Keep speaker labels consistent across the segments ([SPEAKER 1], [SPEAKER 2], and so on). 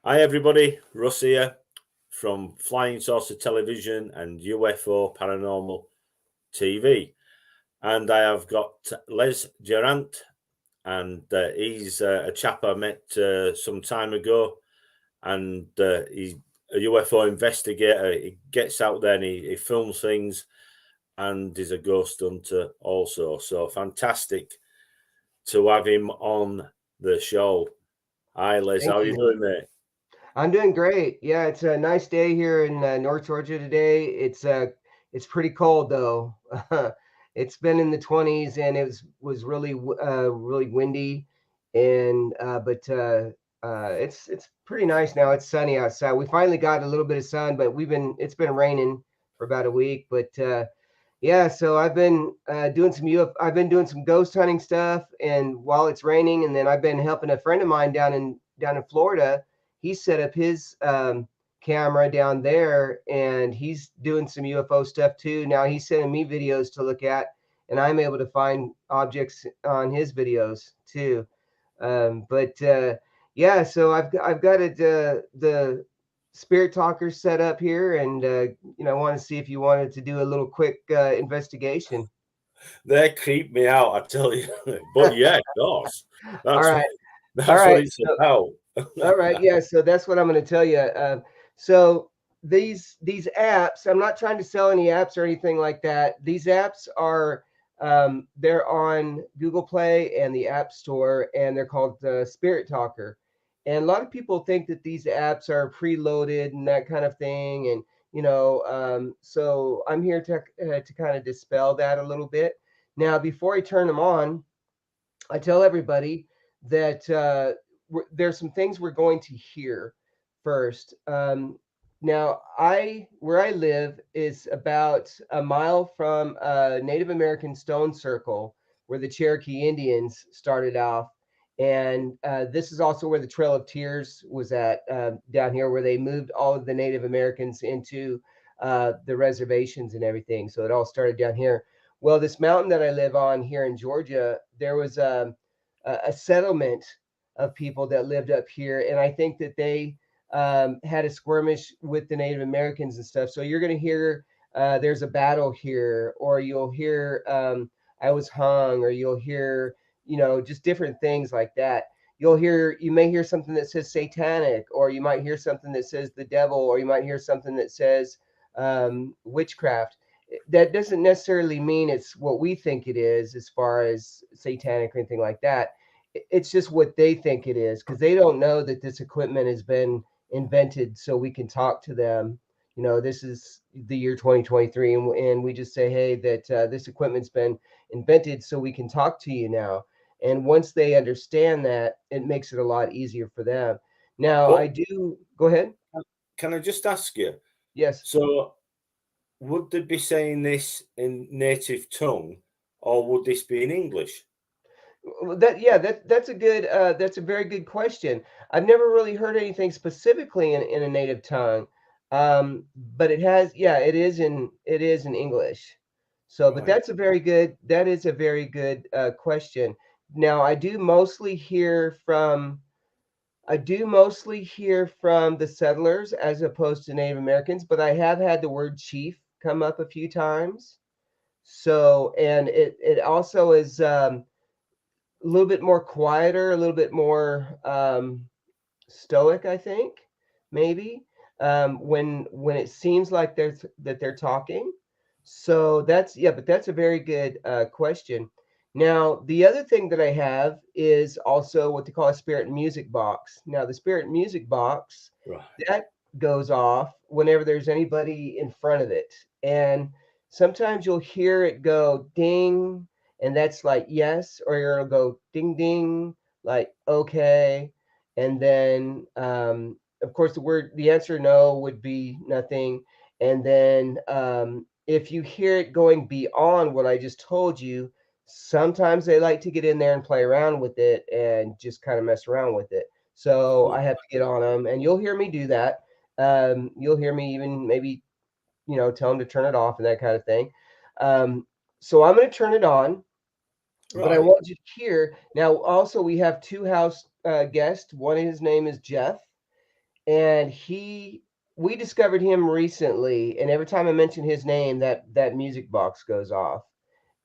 [SPEAKER 1] Hi everybody, Russ here from Flying Saucer Television and UFO Paranormal TV. And I have got Les Gerant, and he's a chap I met some time ago. And he's a UFO investigator. He gets out there and he films things, and is a ghost hunter also. So fantastic to have him on the show. Hi Les, how
[SPEAKER 2] Thank
[SPEAKER 1] are you
[SPEAKER 2] you.
[SPEAKER 1] doing, mate?
[SPEAKER 2] I'm doing great. Yeah, it's a nice day here in North Georgia today. It's pretty cold though. It's been in the 20s and it was really windy, and it's pretty nice now. It's sunny outside. We finally got a little bit of sun, but it's been raining for about a week. But yeah, so I've been doing some ghost hunting stuff, and while it's raining, and then I've been helping a friend of mine down in Florida. He set up his camera down there, and he's doing some UFO stuff too. Now he's sending me videos to look at, and I'm able to find objects on his videos too. But Yeah, so I've got the spirit talker set up here, and I want to see if you wanted to do a little quick investigation.
[SPEAKER 1] They creep me out, I tell you. But yeah, of course,
[SPEAKER 2] All
[SPEAKER 1] that's what
[SPEAKER 2] right, all
[SPEAKER 1] that's what
[SPEAKER 2] right.
[SPEAKER 1] it's about.
[SPEAKER 2] All right, yeah. So that's what I'm going to tell you. So these apps, I'm not trying to sell any apps or anything like that. These apps are they're on Google Play and the App Store, and they're called Spirit Talker. And a lot of people think that these apps are preloaded and that kind of thing. And so I'm here to kind of dispel that a little bit. Now, before I turn them on, I tell everybody that there's some things we're going to hear first. Now, I where I live is about a mile from a Native American stone circle where the Cherokee Indians started off, and this is also where the Trail of Tears was at down here, where they moved all of the Native Americans into the reservations and everything. So it all started down here. Well, this mountain that I live on here in Georgia, there was a settlement of people that lived up here, and I think that they had a skirmish with the Native Americans and stuff. So you're going to hear there's a battle here, or you'll hear I was hung, or you'll hear just different things like that. You may hear something that says satanic, or you might hear something that says the devil, or you might hear something that says witchcraft. That doesn't necessarily mean it's what we think it is as far as satanic or anything like that. It's just what they think it is, because they don't know that this equipment has been invented so we can talk to them. This is the year 2023, and we just say, hey, that this equipment's been invented so we can talk to you now. And once they understand that, it makes it a lot easier for them. Now,
[SPEAKER 1] But
[SPEAKER 2] I do go ahead.
[SPEAKER 1] can I just ask you?
[SPEAKER 2] Yes.
[SPEAKER 1] So, would they be saying this in native tongue, or would this be in English?
[SPEAKER 2] Well, that's a very good question. I've never really heard anything specifically in a native tongue, but it is in English. So, but
[SPEAKER 1] Right.
[SPEAKER 2] that is a very good question. Now, I do mostly hear from the settlers as opposed to Native Americans, but I have had the word chief come up a few times. So, and it also is. A little bit more quieter, a little bit more stoic, I think, maybe when it seems like they're talking. So but that's a very good question. Now, the other thing that I have is also what they call a spirit music box. Now, the spirit music box
[SPEAKER 1] Right.
[SPEAKER 2] that goes off whenever there's anybody in front of it, and sometimes you'll hear it go ding, and that's like yes, or it'll go ding ding, like okay, and then of course the answer no would be nothing, and then if you hear it going beyond what I just told you, sometimes they like to get in there and play around with it and just kind of mess around with it. So I have to get on them, and you'll hear me do that. You'll hear me even maybe tell them to turn it off and that kind of thing. So I'm going to turn it on, but I
[SPEAKER 1] Right.
[SPEAKER 2] want you to hear now. Also, we have two house guests. One, his name is Jeff, and we discovered him recently, and every time I mention his name, that music box goes off.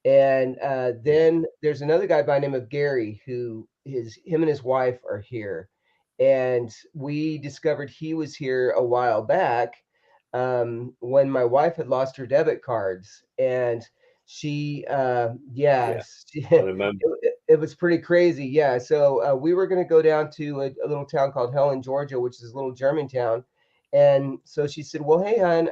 [SPEAKER 2] And
[SPEAKER 1] Yeah.
[SPEAKER 2] then there's another guy by the name of Gary who him and his wife are here, and we discovered he was here a while back, when my wife had lost her debit cards, and she
[SPEAKER 1] Yeah. I remember.
[SPEAKER 2] it was pretty crazy. Yeah, so we were going to go down to a little town called Helen, Georgia, which is a little German town, and so she said, "Well, hey, hon,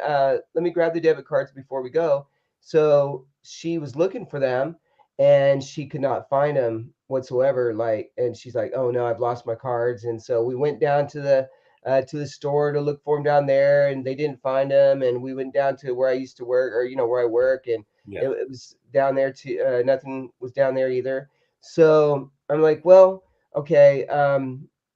[SPEAKER 2] let me grab the debit cards before we go." So she was looking for them and she could not find them whatsoever. Like, and she's like, "Oh no, I've lost my cards." And so we went down to the store to look for them down there, and they didn't find them. And we went down to where I used to work, or where I work, and
[SPEAKER 1] Yeah.
[SPEAKER 2] it was down there too. Nothing was down there either. So I'm like, well, okay,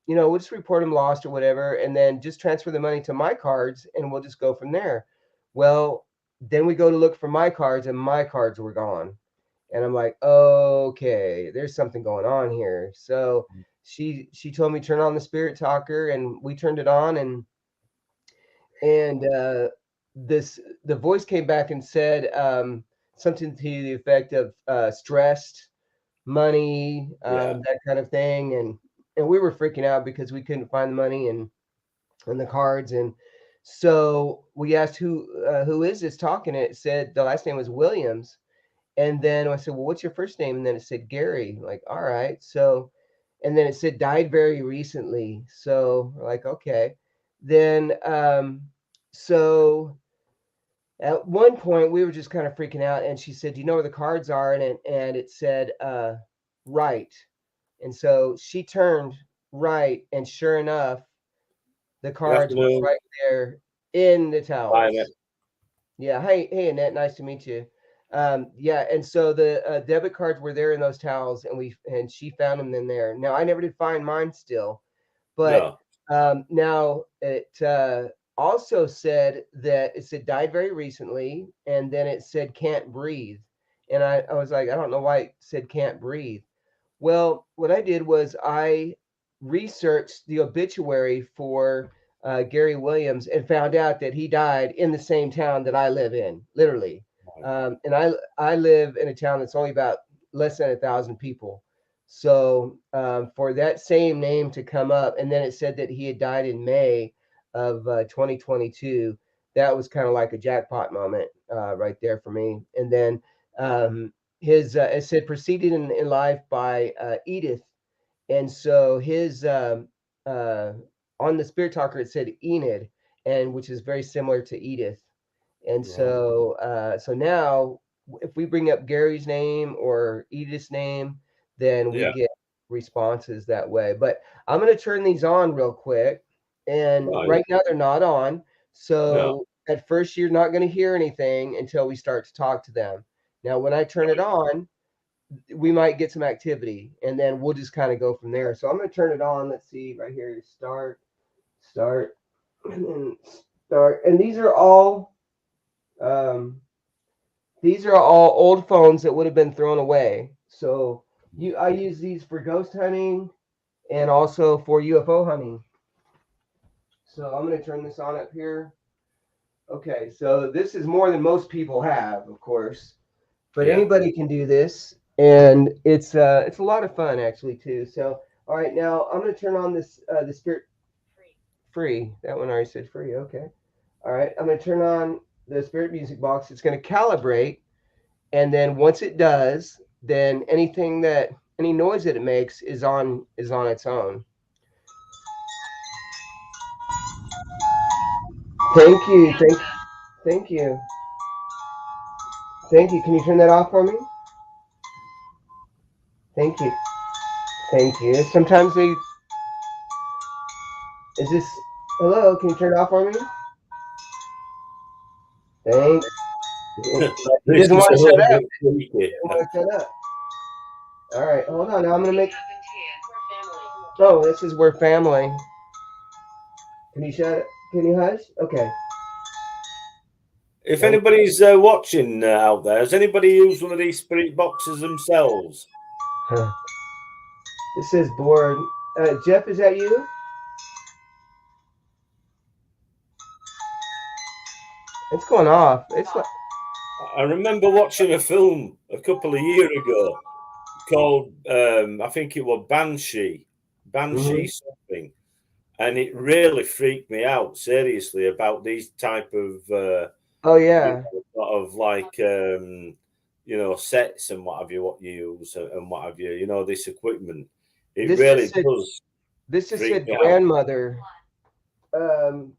[SPEAKER 2] we'll just report them lost or whatever, and then just transfer the money to my cards, and we'll just go from there. Well, then we go to look for my cards, and my cards were gone. And I'm like, okay, there's something going on here. So she told me turn on the spirit talker, and we turned it on, and the voice came back and said something to the effect of stressed money,
[SPEAKER 1] Yeah.
[SPEAKER 2] that kind of thing, and we were freaking out because we couldn't find the money and the cards. And so we asked who is this talking. It said the last name was Williams. And then I said, "Well, what's your first name?" And then it said Gary. Like, all right. So, and then it said died very recently. So we're like, okay. Then, so at one point we were just kind of freaking out, and she said, "Do you know where the cards are?" And it said, right. And so she turned right, and sure enough, the
[SPEAKER 1] Good
[SPEAKER 2] cards were
[SPEAKER 1] afternoon.
[SPEAKER 2] right there in the
[SPEAKER 1] Bye,
[SPEAKER 2] towels.
[SPEAKER 1] mate.
[SPEAKER 2] Yeah. Hey, Annette. Nice to meet you. Yeah. And so the debit cards were there in those towels, and she found them in there. Now I never did find mine still, but
[SPEAKER 1] No.
[SPEAKER 2] now it also said that it said died very recently, and then it said can't breathe, and I was like, I don't know why it said can't breathe. Well, what I did was I researched the obituary for Gary Williams and found out that he died in the same town that I live in, literally. And I live in a town that's only about less than 1,000 people. So for that same name to come up, and then it said that he had died in May of 2022. That was kind of like a jackpot moment right there for me. And then his it said preceded in life by Edith, and so his uh, on the spirit talker it said Enid, and which is very similar to Edith. And
[SPEAKER 1] Right.
[SPEAKER 2] so now if we bring up Gary's name or Edith's name, then we
[SPEAKER 1] Yeah.
[SPEAKER 2] get responses that way. But I'm going to turn these on real quick, and
[SPEAKER 1] Right.
[SPEAKER 2] right now they're not on.
[SPEAKER 1] No.
[SPEAKER 2] So at first you're not going to hear anything until we start to talk to them. Now when I turn it
[SPEAKER 1] Right.
[SPEAKER 2] on, we might get some activity, and then we'll just kind of go from there. So I'm going to turn it on. Let's see right here. Start, and then start. And um, these are all old phones that would have been thrown away. So I use these for ghost hunting and also for UFO hunting. So I'm going to turn this on up here. Okay, so this is more than most people have, of course, but
[SPEAKER 1] Yeah.
[SPEAKER 2] anybody can do this, and it's a lot of fun actually too. So all right, now I'm going to turn on this the spirit free. That one already said free. Okay. All right, I'm going to turn on the spirit music box. It's going to calibrate, and then once it does, then any noise that it makes is on its own. Thank you. Thank you. Thank you. Can you turn that off for me? Thank you. Thank you. Sometimes they is this hello, can you turn it off for me? Thanks. He
[SPEAKER 1] This
[SPEAKER 2] doesn't
[SPEAKER 1] is
[SPEAKER 2] want
[SPEAKER 1] a
[SPEAKER 2] to shut
[SPEAKER 1] little
[SPEAKER 2] up.
[SPEAKER 1] bit
[SPEAKER 2] He
[SPEAKER 1] freaky.
[SPEAKER 2] doesn't want to shut up. All right, hold on. Now I'm gonna make. Oh, this is where family. Can you shut? Can you hush? Okay.
[SPEAKER 1] If
[SPEAKER 2] Thank.
[SPEAKER 1] anybody's watching out there, has anybody used one of these spirit boxes themselves?
[SPEAKER 2] Huh. It says bored. Jeff, is that you? It's going off. It's like,
[SPEAKER 1] I remember watching a film a couple of years ago called I think it was Banshee
[SPEAKER 2] mhm.
[SPEAKER 1] something, and it really freaked me out seriously about these type of
[SPEAKER 2] Oh
[SPEAKER 1] you
[SPEAKER 2] yeah.
[SPEAKER 1] know, sort of like sets and what have you, what you use and what have you. You know, this equipment. It
[SPEAKER 2] This just
[SPEAKER 1] really
[SPEAKER 2] said
[SPEAKER 1] does
[SPEAKER 2] this just
[SPEAKER 1] freak
[SPEAKER 2] said
[SPEAKER 1] me out.
[SPEAKER 2] grandmother. Um.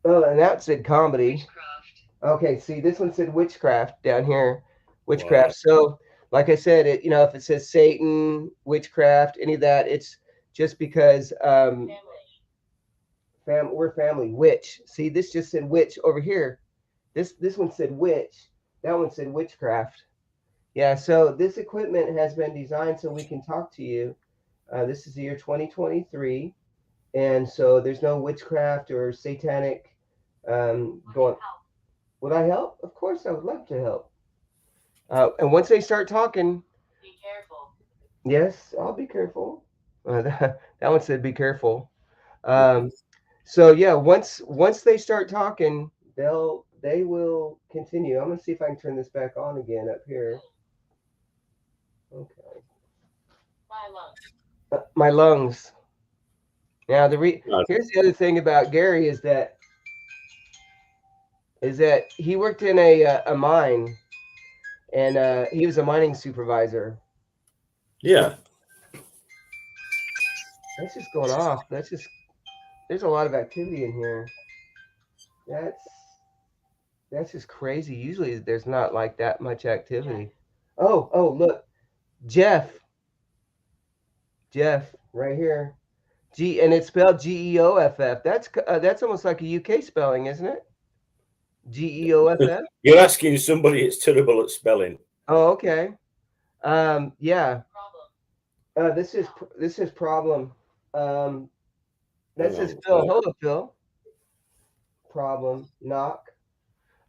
[SPEAKER 2] Oh, and that said comedy. Okay, see, this one said witchcraft down here,
[SPEAKER 1] Wow.
[SPEAKER 2] witchcraft. So, like I said, if it says Satan, witchcraft, any of that, it's just because we're family. Witch. See, this just said witch over here. This one said witch. That one said witchcraft. Yeah. So this equipment has been designed so we can talk to you. This is the year 2023, and so there's no witchcraft or satanic going. Would I help? Of course, I would love to help. And once they start talking, yes, I'll be careful. That one said be careful. Um, so yeah, once they start talking, they will continue. I'm gonna see if I can turn this back on again up here. Okay. My lungs. Now
[SPEAKER 1] God.
[SPEAKER 2] here's the other thing about Gary is that he worked in a mine, and he was a mining supervisor.
[SPEAKER 1] Yeah.
[SPEAKER 2] That's just going off. There's a lot of activity in here. That's that's just crazy. Usually there's not like that much activity. Oh, look, Jeff, Jeff, right here. And it's spelled Geoff. That's almost like a UK spelling, isn't it? Geoff.
[SPEAKER 1] You're asking somebody it's terrible at spelling.
[SPEAKER 2] Oh, okay. Yeah. This is problem. Um, that
[SPEAKER 1] Hang
[SPEAKER 2] says
[SPEAKER 1] on.
[SPEAKER 2] Phil. Hello, Phil. Problem. Knock.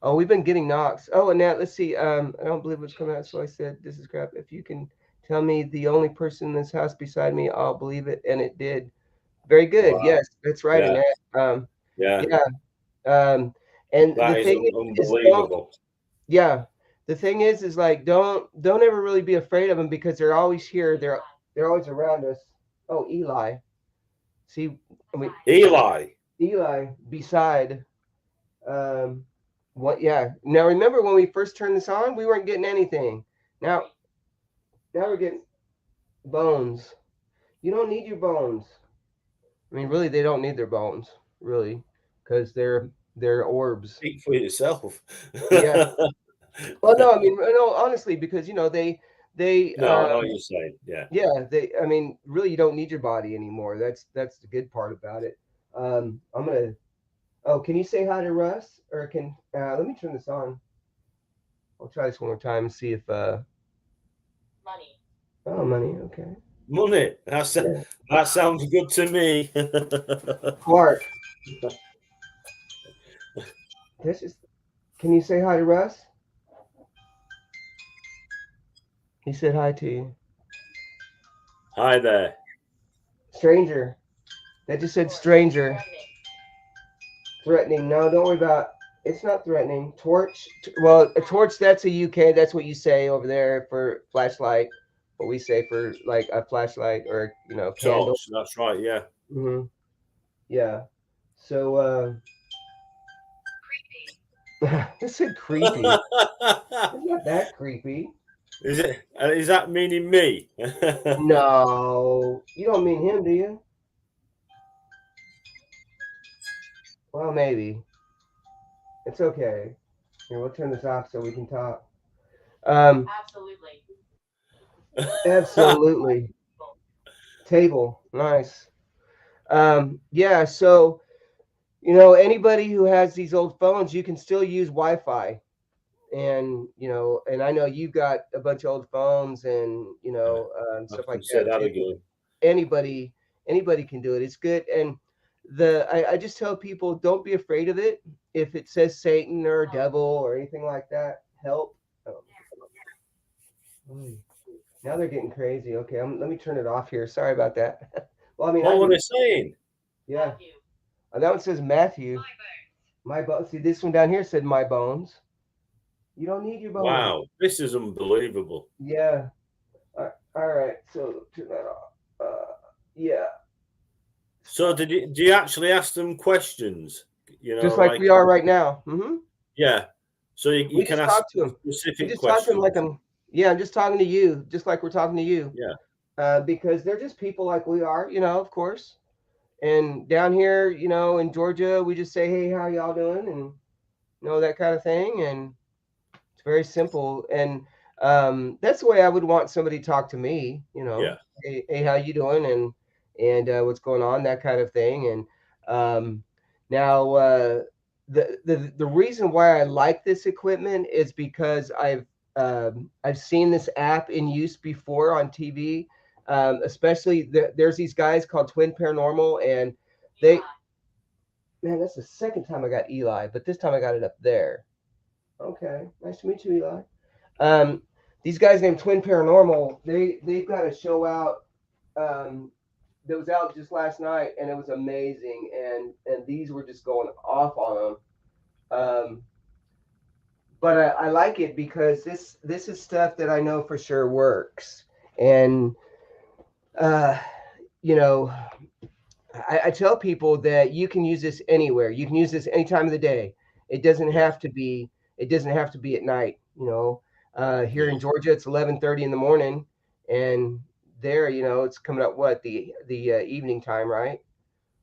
[SPEAKER 2] Oh, we've been getting knocks. Oh, and now let's see. I don't believe what's coming out, so I said this is crap. If you can tell me the only person in this house beside me, I'll believe it, and it did. Very good.
[SPEAKER 1] Wow.
[SPEAKER 2] Yes, that's right,
[SPEAKER 1] Yeah.
[SPEAKER 2] Annette.
[SPEAKER 1] Yeah.
[SPEAKER 2] Yeah. Um, and the
[SPEAKER 1] That is
[SPEAKER 2] thing is, don't.
[SPEAKER 1] unbelievable.
[SPEAKER 2] Yeah, the thing is like don't ever really be afraid of them because they're always here. They're always around us. Oh, Eli. See, I mean,
[SPEAKER 1] Eli.
[SPEAKER 2] Eli beside. Um, what? Yeah. Now remember when we first turned this on, we weren't getting anything. Now, now we're getting bones. You don't need your bones. I mean, really, they don't need their bones, really, because they're orbs.
[SPEAKER 1] Speak for yourself.
[SPEAKER 2] Yeah. Well, no, I mean, no, honestly, because they
[SPEAKER 1] No, I know what you're saying. Yeah.
[SPEAKER 2] yeah, I mean, really, you don't need your body anymore. That's the good part about it. I'm gonna. Oh, can you say hi to Russ? Or can let me turn this on. I'll try this one more time and see if oh, money. Okay.
[SPEAKER 1] Money.
[SPEAKER 2] Yeah.
[SPEAKER 1] That sounds good to me.
[SPEAKER 2] Clark, this is. Can you say hi to Russ? He said hi to you.
[SPEAKER 1] Hi there.
[SPEAKER 2] Stranger. That just said stranger. Threatening. No, don't worry about. It's not threatening. Torch. Well, a torch. That's a UK. That's what you say over there for flashlight. What we say for like a flashlight or candle.
[SPEAKER 1] Torch. That's right. Yeah.
[SPEAKER 2] Hmm. Yeah. So this said creepy. It's not that creepy.
[SPEAKER 1] Is it? Is that meaning me?
[SPEAKER 2] No, you don't mean him, do you? Well, maybe. It's okay. Here, we'll turn this off so we can talk. Um, absolutely. Table, nice. Yeah. So anybody who has these old phones, you can still use Wi-Fi, and and I know you've got a bunch of old phones and
[SPEAKER 1] I
[SPEAKER 2] stuff
[SPEAKER 1] can
[SPEAKER 2] like
[SPEAKER 1] say
[SPEAKER 2] that
[SPEAKER 1] that
[SPEAKER 2] too.
[SPEAKER 1] again.
[SPEAKER 2] Anybody anybody can do it. It's good, and I just tell people don't be afraid of it. If it says Satan or devil or anything like that, help. Oh, hmm. Now they're getting crazy. Okay, let me turn it off here. Sorry about that. Well, I mean, I
[SPEAKER 1] What were
[SPEAKER 2] do.
[SPEAKER 1] they saying?
[SPEAKER 2] Yeah. That one says Matthew. My bones. See, this one down here said my bones. You don't need your bones.
[SPEAKER 1] Wow, this is unbelievable.
[SPEAKER 2] Yeah. All right. So turn that off. Yeah.
[SPEAKER 1] So,
[SPEAKER 2] Stop.
[SPEAKER 1] do you actually ask them questions?
[SPEAKER 2] Just like
[SPEAKER 1] Like
[SPEAKER 2] we are right now.
[SPEAKER 1] yeah. So you
[SPEAKER 2] We
[SPEAKER 1] can
[SPEAKER 2] just
[SPEAKER 1] ask
[SPEAKER 2] talk to him. We
[SPEAKER 1] specific
[SPEAKER 2] just talk to him like
[SPEAKER 1] questions.
[SPEAKER 2] I'm. Yeah, I'm just talking to you, just like we're talking to you.
[SPEAKER 1] Yeah,
[SPEAKER 2] Because they're just people like we are, of course. And down here, in Georgia, we just say, "Hey, how y'all doing?" and that kind of thing. And it's very simple. And that's the way I would want somebody to talk to me.
[SPEAKER 1] yeah,
[SPEAKER 2] Hey, how you doing? And what's going on? That kind of thing. And now the reason why I like this equipment is because I've seen this app in use before on TV. Especially there's these guys called Twin Paranormal, and they man, that's the second time I got Eli, but this time I got it up there. Okay, nice to meet you, Eli. Um, these guys named Twin Paranormal, they've got a show out um, that was out just last night, and it was amazing. And these were just going off on them. But I like it because this is stuff that I know for sure works. And uh, you know, I tell people that you can use this anywhere. You can use this any time of the day. It doesn't
[SPEAKER 1] yeah,
[SPEAKER 2] have to be. It doesn't have to be at night. Here
[SPEAKER 1] yeah.
[SPEAKER 2] in Georgia, it's 11:30 in the morning, and there, it's coming up what the evening time, right?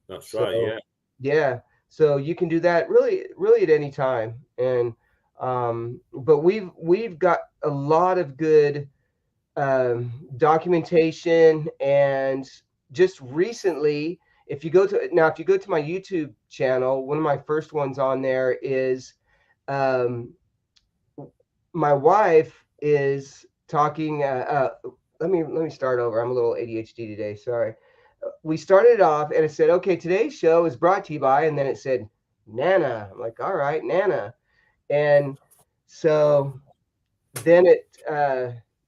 [SPEAKER 1] That's right.
[SPEAKER 2] So,
[SPEAKER 1] Yeah,
[SPEAKER 2] yeah. So you can do that really, really at any time. And but we've got a lot of good documentation. And just recently, if you go to my YouTube channel, one of my first ones on there is um, my wife is talking. Let me start over. I'm a little ADHD today. Sorry. We started off and it said, "Okay, today's show is brought to you by," and then it said, "Nana." I'm like, "All right, Nana." And so then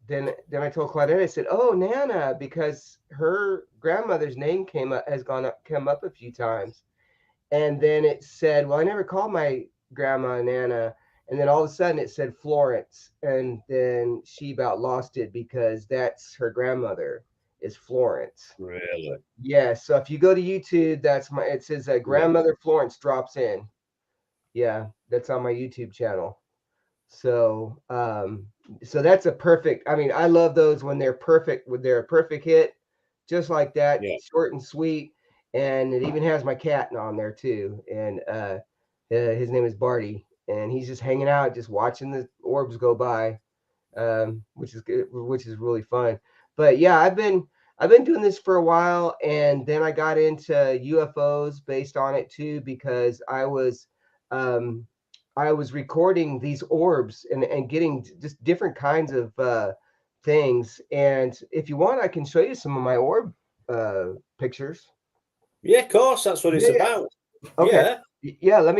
[SPEAKER 2] then I told Claudette, I said, "Oh, Nana," because her grandmother's name come up a few times. And then it said, "Well, I never called my grandma Nana." And then all of a sudden it said Florence. And then she about lost it because that's her grandmother is Florence.
[SPEAKER 1] really.
[SPEAKER 2] Yeah. So if you go to YouTube, it says
[SPEAKER 1] Yeah,
[SPEAKER 2] grandmother Florence drops in. Yeah, that's on my YouTube channel. So, so that's a perfect. I mean, I love those when they're perfect, when they're a perfect hit, just like that,
[SPEAKER 1] yeah.
[SPEAKER 2] short and sweet. And it even has my cat on there too. And his name is Barty, and he's just hanging out, just watching the orbs go by, which is good, which is really fun. But yeah, I've been doing this for a while, and then I got into UFOs based on it too because um, I was recording these orbs and getting just different kinds of things. And if you want, I can show you some of my orb pictures.
[SPEAKER 1] Yeah, of course. That's what it's
[SPEAKER 2] Yeah.
[SPEAKER 1] about.
[SPEAKER 2] Okay.
[SPEAKER 1] Yeah,
[SPEAKER 2] Yeah. Let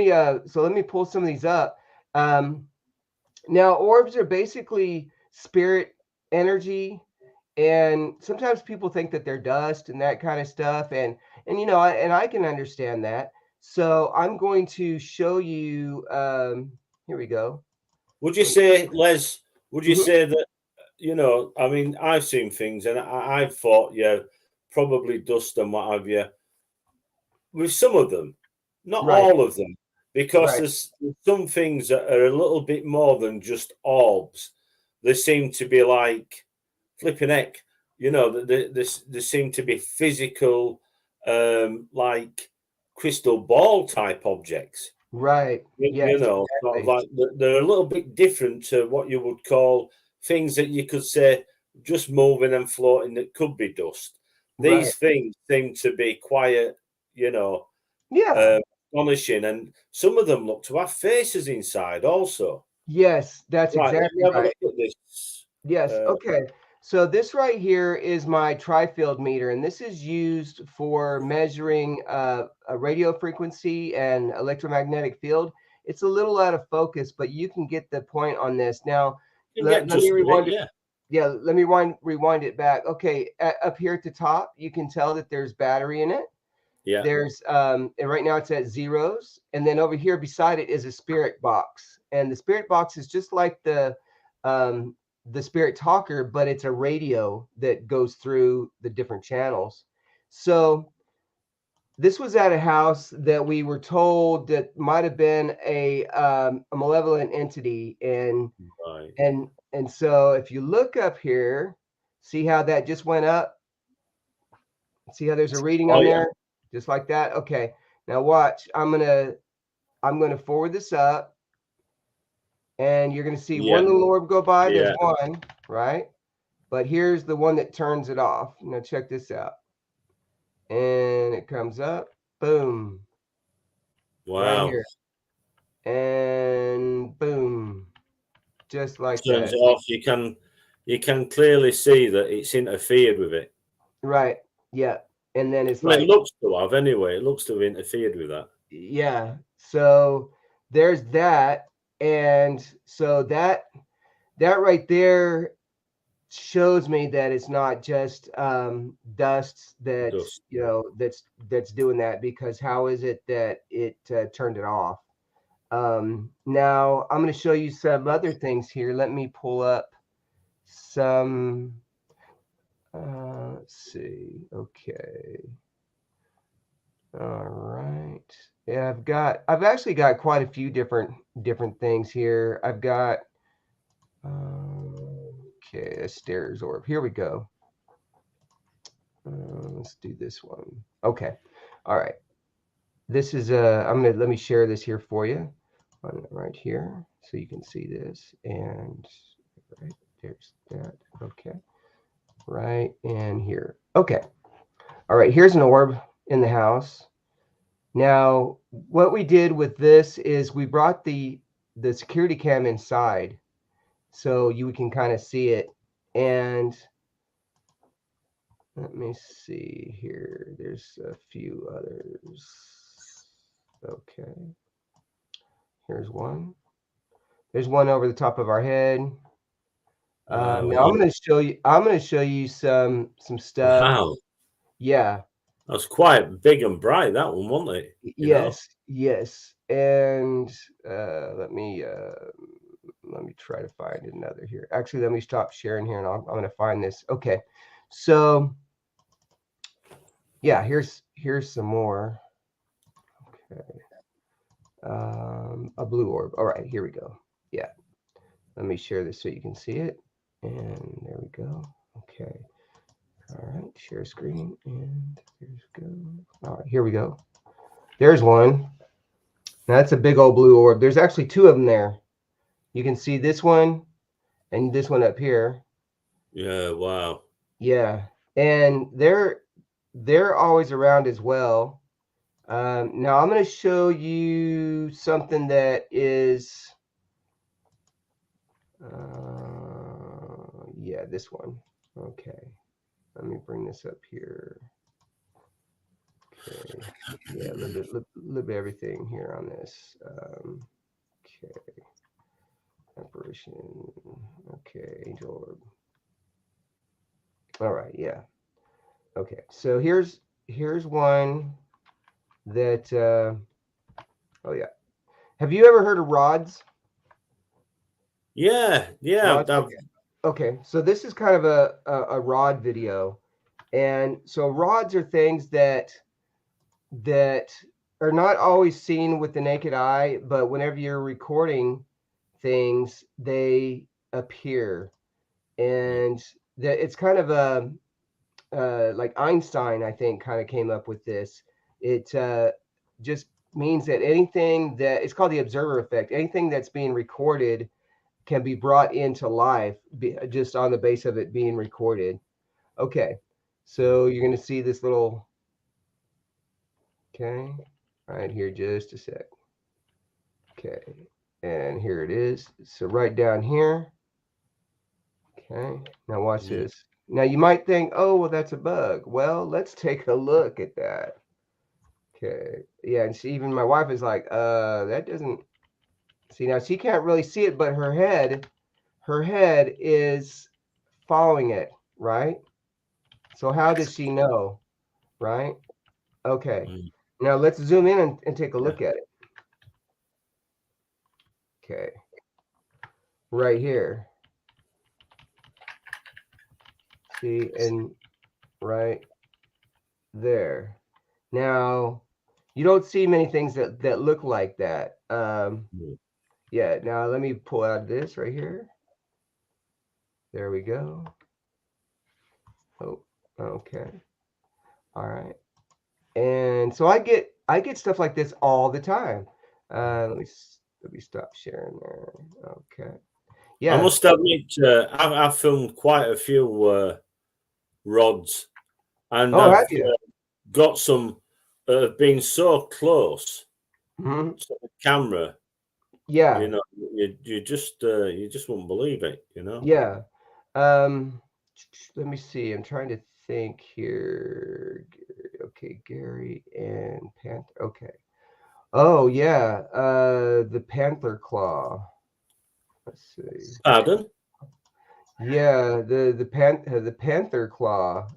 [SPEAKER 2] me pull some of these up. Um, Now, orbs are basically spirit energy, and sometimes people think that they're dust and that kind of stuff, and I can understand that. So I'm going to show you. Here we go.
[SPEAKER 1] would you say, Les? Would you
[SPEAKER 2] Mhm.
[SPEAKER 1] say that I mean, I've seen things, and I've thought, yeah, probably dust and what have you. With some of them, not
[SPEAKER 2] Right,
[SPEAKER 1] all of them, because
[SPEAKER 2] right,
[SPEAKER 1] there's some things that are a little bit more than just orbs. They seem to be like flipping heck, they seem to be physical, like crystal ball type objects.
[SPEAKER 2] right. Yes,
[SPEAKER 1] Sort of
[SPEAKER 2] exactly.
[SPEAKER 1] like they're a little bit different to what you would call things that you could say just moving and floating that could be dust.
[SPEAKER 2] Right.
[SPEAKER 1] These things seem to be quiet, you know,
[SPEAKER 2] Yeah.
[SPEAKER 1] uh, astonishing, and some of them look to have faces inside also.
[SPEAKER 2] Yes, that's
[SPEAKER 1] Right, let me
[SPEAKER 2] exactly
[SPEAKER 1] have a
[SPEAKER 2] right.
[SPEAKER 1] look at this.
[SPEAKER 2] Yes.
[SPEAKER 1] Uh,
[SPEAKER 2] Okay. So this right here is my tri-field meter, and this is used for measuring a radio frequency and electromagnetic field. It's a little out of focus, but you can get the point on this. Now,
[SPEAKER 1] you can
[SPEAKER 2] let,
[SPEAKER 1] get
[SPEAKER 2] let me
[SPEAKER 1] just a bit,
[SPEAKER 2] rewind it.
[SPEAKER 1] yeah.
[SPEAKER 2] Yeah, let me rewind it back. Okay, up here at the top, you can tell that there's battery in it.
[SPEAKER 1] Yeah.
[SPEAKER 2] There's and right now it's at zeros, and then over here beside it is a spirit box, and the spirit box is just like the spirit talker, but it's a radio that goes through the different channels. So this was at a house that we were told that might have been a malevolent entity,
[SPEAKER 1] Right.
[SPEAKER 2] and so if you look up here, see how that just went up. See how there's a reading
[SPEAKER 1] Oh
[SPEAKER 2] on
[SPEAKER 1] yeah.
[SPEAKER 2] there, just like that. Okay, now watch. I'm gonna forward this up, and you're gonna see
[SPEAKER 1] Yeah.
[SPEAKER 2] one little orb go by. There's
[SPEAKER 1] Yeah.
[SPEAKER 2] one, right? But here's the one that turns it off. Now check this out, and it comes up. Boom, right
[SPEAKER 1] Wow.
[SPEAKER 2] here, and boom, just like
[SPEAKER 1] Turns
[SPEAKER 2] that.
[SPEAKER 1] it off. You can clearly see that it's interfered with it.
[SPEAKER 2] Right. Yeah. And then it's
[SPEAKER 1] Well, it
[SPEAKER 2] like,
[SPEAKER 1] looks to have anyway. It looks to have interfered with that.
[SPEAKER 2] yeah. So there's that. And so that right there shows me that it's not just dust
[SPEAKER 1] Dust.
[SPEAKER 2] that's doing that, because how is it that it turned it off? Now I'm going to show you some other things here. Let me pull up some. Let's see. Okay. All right. Yeah, I've actually got quite a few different things here. I've got okay, a stairs orb. Here we go. Let's do this one. Okay. All right. This is let me share this here for you right here so you can see this. And right there's that. Okay. Right and here. Okay. All right, here's an orb in the house. Now, what we did with this is we brought the security cam inside so you can kind of see it. And let me see here. There's a few others. Okay. Here's one. There's one over the top of our head. Now
[SPEAKER 1] Yeah.
[SPEAKER 2] I'm gonna show you some stuff.
[SPEAKER 1] Wow.
[SPEAKER 2] Yeah.
[SPEAKER 1] That was quite big and bright, that one, wasn't it? You know?
[SPEAKER 2] Yes. Yes. And let me try to find another here. Actually, let me stop sharing here, and I'm going to find this. Okay, so yeah, here's some more. Okay, a blue orb. All right, here we go. Yeah, let me share this so you can see it. And there we go. Okay. All right, share screen, and here's go. All right, here we go. There's one. Now that's a big old blue orb. There's actually two of them there. You can see this one and this one up here.
[SPEAKER 1] Yeah, wow.
[SPEAKER 2] Yeah, and they're always around as well. Now I'm going to show you something that is, yeah, this one. Okay, let me bring this up here. Okay, yeah, a little bit everything here on this. Okay, apparition. Okay, angel orb. All right, yeah. Okay, so here's one that. Oh yeah. Have you ever heard of rods?
[SPEAKER 1] Yeah, yeah.
[SPEAKER 2] Rods. Okay. So this is kind of a rod video, and so rods are things that are not always seen with the naked eye, but whenever you're recording things, they appear, and that it's kind of a like Einstein, I think, kind of came up with this. It just means that anything that it's called the observer effect. Anything that's being recorded can be brought into life just on the base of it being recorded. Okay, so you're going to see this little, okay, right here, just a sec. Okay, and here it is. So right down here. Okay, now watch
[SPEAKER 1] Yeah.
[SPEAKER 2] this. Now you might think, oh, well, that's a bug. Well, let's take a look at that. Okay, yeah, and even my wife is like, that doesn't, see, now she can't really see it, but her head is following it, right? So how does she know, right? Okay.
[SPEAKER 1] Mm.
[SPEAKER 2] Now let's zoom in and take a
[SPEAKER 1] Yeah.
[SPEAKER 2] look at it. Okay. Right here. See, and right there. Now, you don't see many things that look like that.
[SPEAKER 1] Mm.
[SPEAKER 2] Yeah. Now let me pull out this right here. There we go. Oh, okay. All right. And so I get stuff like this all the time. Let me stop sharing there. Okay.
[SPEAKER 1] I
[SPEAKER 2] Yeah.
[SPEAKER 1] must admit, I've filmed quite a few rods, and
[SPEAKER 2] Oh, have
[SPEAKER 1] I've
[SPEAKER 2] you?
[SPEAKER 1] got some that have been so close
[SPEAKER 2] Hmm.
[SPEAKER 1] to the camera. You
[SPEAKER 2] Yeah.
[SPEAKER 1] know, you just won't believe it. You know.
[SPEAKER 2] Yeah. Um, let me see. I'm trying to think here. Okay, Gary and Panther. Okay. Oh yeah. The Panther Claw. Let's see.
[SPEAKER 1] Pardon?
[SPEAKER 2] Yeah, the Panther Claw.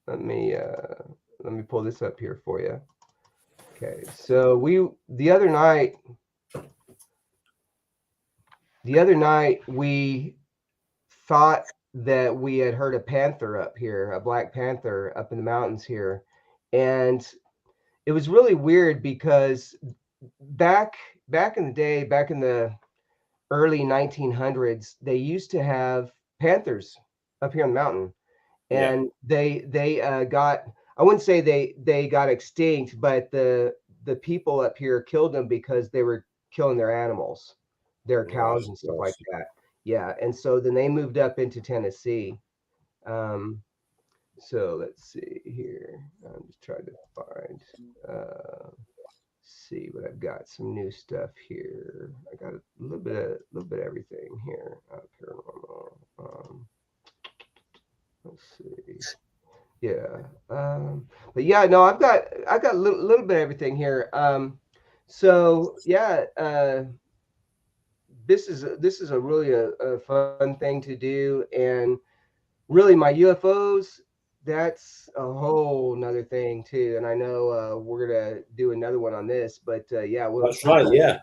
[SPEAKER 2] Let me uh let me pull this up here for you. Okay. So we the other night we thought that we had heard a panther up here, a black panther up in the mountains here. And it was really weird because back back in the day, back in the early 1900s, they used to have panthers up here on the mountain,
[SPEAKER 1] Yeah.
[SPEAKER 2] and they got, I wouldn't say they got extinct, but the people up here killed them because they were killing their animals, their
[SPEAKER 1] Right.
[SPEAKER 2] cows
[SPEAKER 1] Of
[SPEAKER 2] and stuff like
[SPEAKER 1] course.
[SPEAKER 2] that. Yeah, and so then they moved up into Tennessee. Um, so let's see here. I'm just trying to find. Uh, see what I've got. Some new stuff here. I got a little bit of everything here. Paranormal. Let's see. Yeah. But yeah, no, I got a little bit of everything here. So yeah, this is a really a fun thing to do, and really my UFOs. That's a whole nother thing too, and I know we're gonna do another one on this, but yeah, we'll
[SPEAKER 1] That's right. Yeah.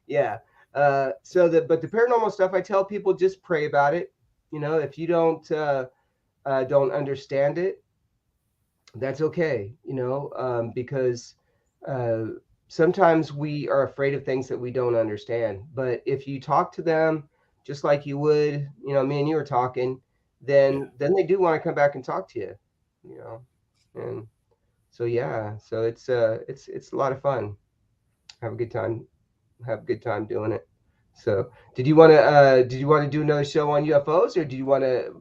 [SPEAKER 2] yeah. But the paranormal stuff, I tell people just pray about it. If you don't understand it, that's okay. Because uh, sometimes we are afraid of things that we don't understand. But if you talk to them just like you would, me and you were talking,
[SPEAKER 1] Yeah.
[SPEAKER 2] then they do want to come back and talk to you. You know, and so yeah, so it's a lot of fun. Have a good time. Have a good time doing it. So, did you want to do another show on UFOs, or do you want to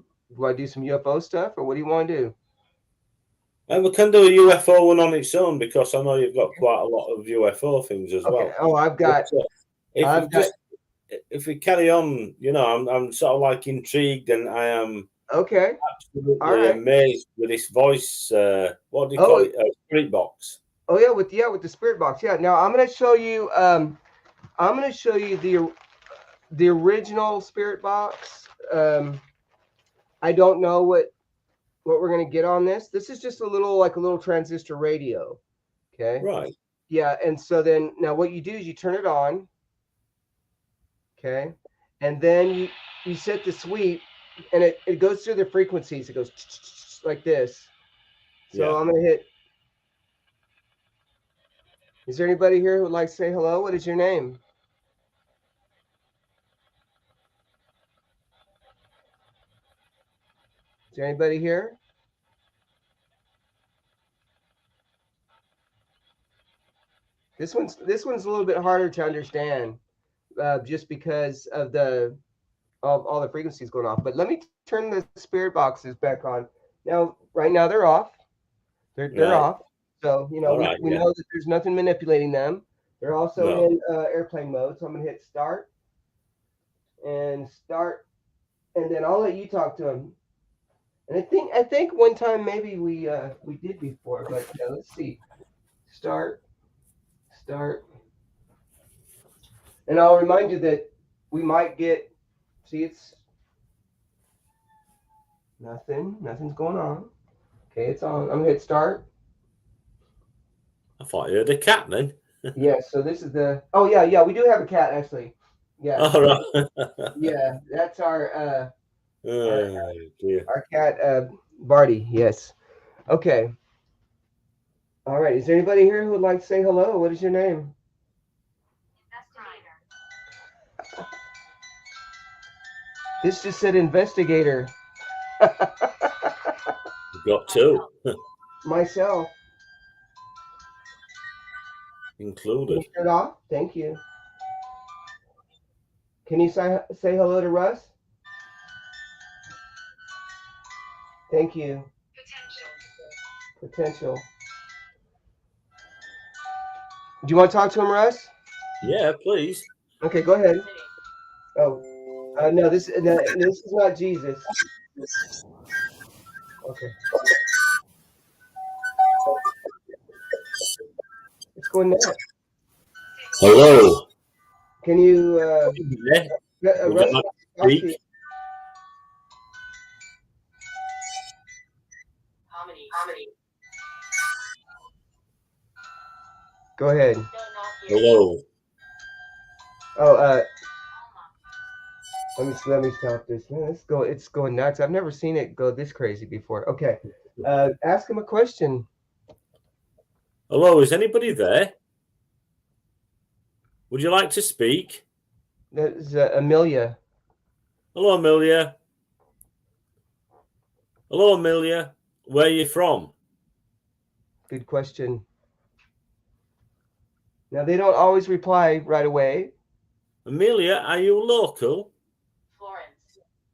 [SPEAKER 2] do some UFO stuff, or what do you want to do?
[SPEAKER 1] And we can do a UFO one on its own because I know you've got quite a lot of UFO things as
[SPEAKER 2] Okay.
[SPEAKER 1] well.
[SPEAKER 2] Oh, I've
[SPEAKER 1] But
[SPEAKER 2] got
[SPEAKER 1] if we
[SPEAKER 2] I've got
[SPEAKER 1] just if we carry on, I'm sort of like intrigued, and I am
[SPEAKER 2] okay. All
[SPEAKER 1] absolutely
[SPEAKER 2] right.
[SPEAKER 1] amazed with this voice. What do you call
[SPEAKER 2] Oh,
[SPEAKER 1] it? Spirit box.
[SPEAKER 2] oh yeah, with the spirit box. Yeah. Now I'm gonna show you the original spirit box. I don't know what we're gonna get on this. This is just a little transistor radio. Okay.
[SPEAKER 1] Right.
[SPEAKER 2] Yeah, and so then now what you do is you turn it on, okay, and then you set the sweep, and it goes through the frequencies. It goes like this. So
[SPEAKER 1] Yeah.
[SPEAKER 2] I'm gonna hit. Is there anybody here who would like to say hello? What is your name? Is there anybody here? This one's a little bit harder to understand, just because of all the frequencies going off. But let me turn the spirit boxes back on. Now, right now they're off. They're
[SPEAKER 1] Right.
[SPEAKER 2] off. So
[SPEAKER 1] All
[SPEAKER 2] we
[SPEAKER 1] right.
[SPEAKER 2] we
[SPEAKER 1] Yeah.
[SPEAKER 2] know that there's nothing manipulating them. They're also
[SPEAKER 1] No.
[SPEAKER 2] in airplane mode. So I'm gonna hit start, and then I'll let you talk to them. And I think one time maybe we did before, but let's see. Start, start, and I'll remind you that we might get. See, it's nothing. Nothing's going on. Okay, it's on. I'm gonna hit start.
[SPEAKER 1] I thought I heard a cat then.
[SPEAKER 2] Yeah, so this is the. Oh yeah, we do have a cat actually. Yeah,
[SPEAKER 1] All right.
[SPEAKER 2] yeah, that's our
[SPEAKER 1] Oh dear.
[SPEAKER 2] our cat Barty. Yes. Okay. All right. Is there anybody here who would like to say hello? What is your name? This just said investigator.
[SPEAKER 1] We've got two
[SPEAKER 2] Myself. Can
[SPEAKER 1] included.
[SPEAKER 2] you turn it off? Thank you. Can you say hello to Russ? Thank you. Potential. Do you want to talk to him, Russ?
[SPEAKER 1] Yeah, please.
[SPEAKER 2] Okay, go ahead. Oh, no, this is not Jesus. Okay, it's going nuts.
[SPEAKER 1] Hello.
[SPEAKER 2] Can you,
[SPEAKER 1] Yeah, would
[SPEAKER 2] Russ,
[SPEAKER 1] you like to
[SPEAKER 2] talk to you?
[SPEAKER 1] speak?
[SPEAKER 2] Go ahead.
[SPEAKER 1] Hello.
[SPEAKER 2] Oh, let me stop this. Man, it's going nuts. I've never seen it go this crazy before. Okay, ask him a question.
[SPEAKER 1] Hello, is anybody there? Would you like to speak?
[SPEAKER 2] That is Amelia.
[SPEAKER 1] Hello, Amelia. Hello, Amelia. Where are you from?
[SPEAKER 2] Good question. Now they don't always reply right away.
[SPEAKER 1] Amelia, are you local?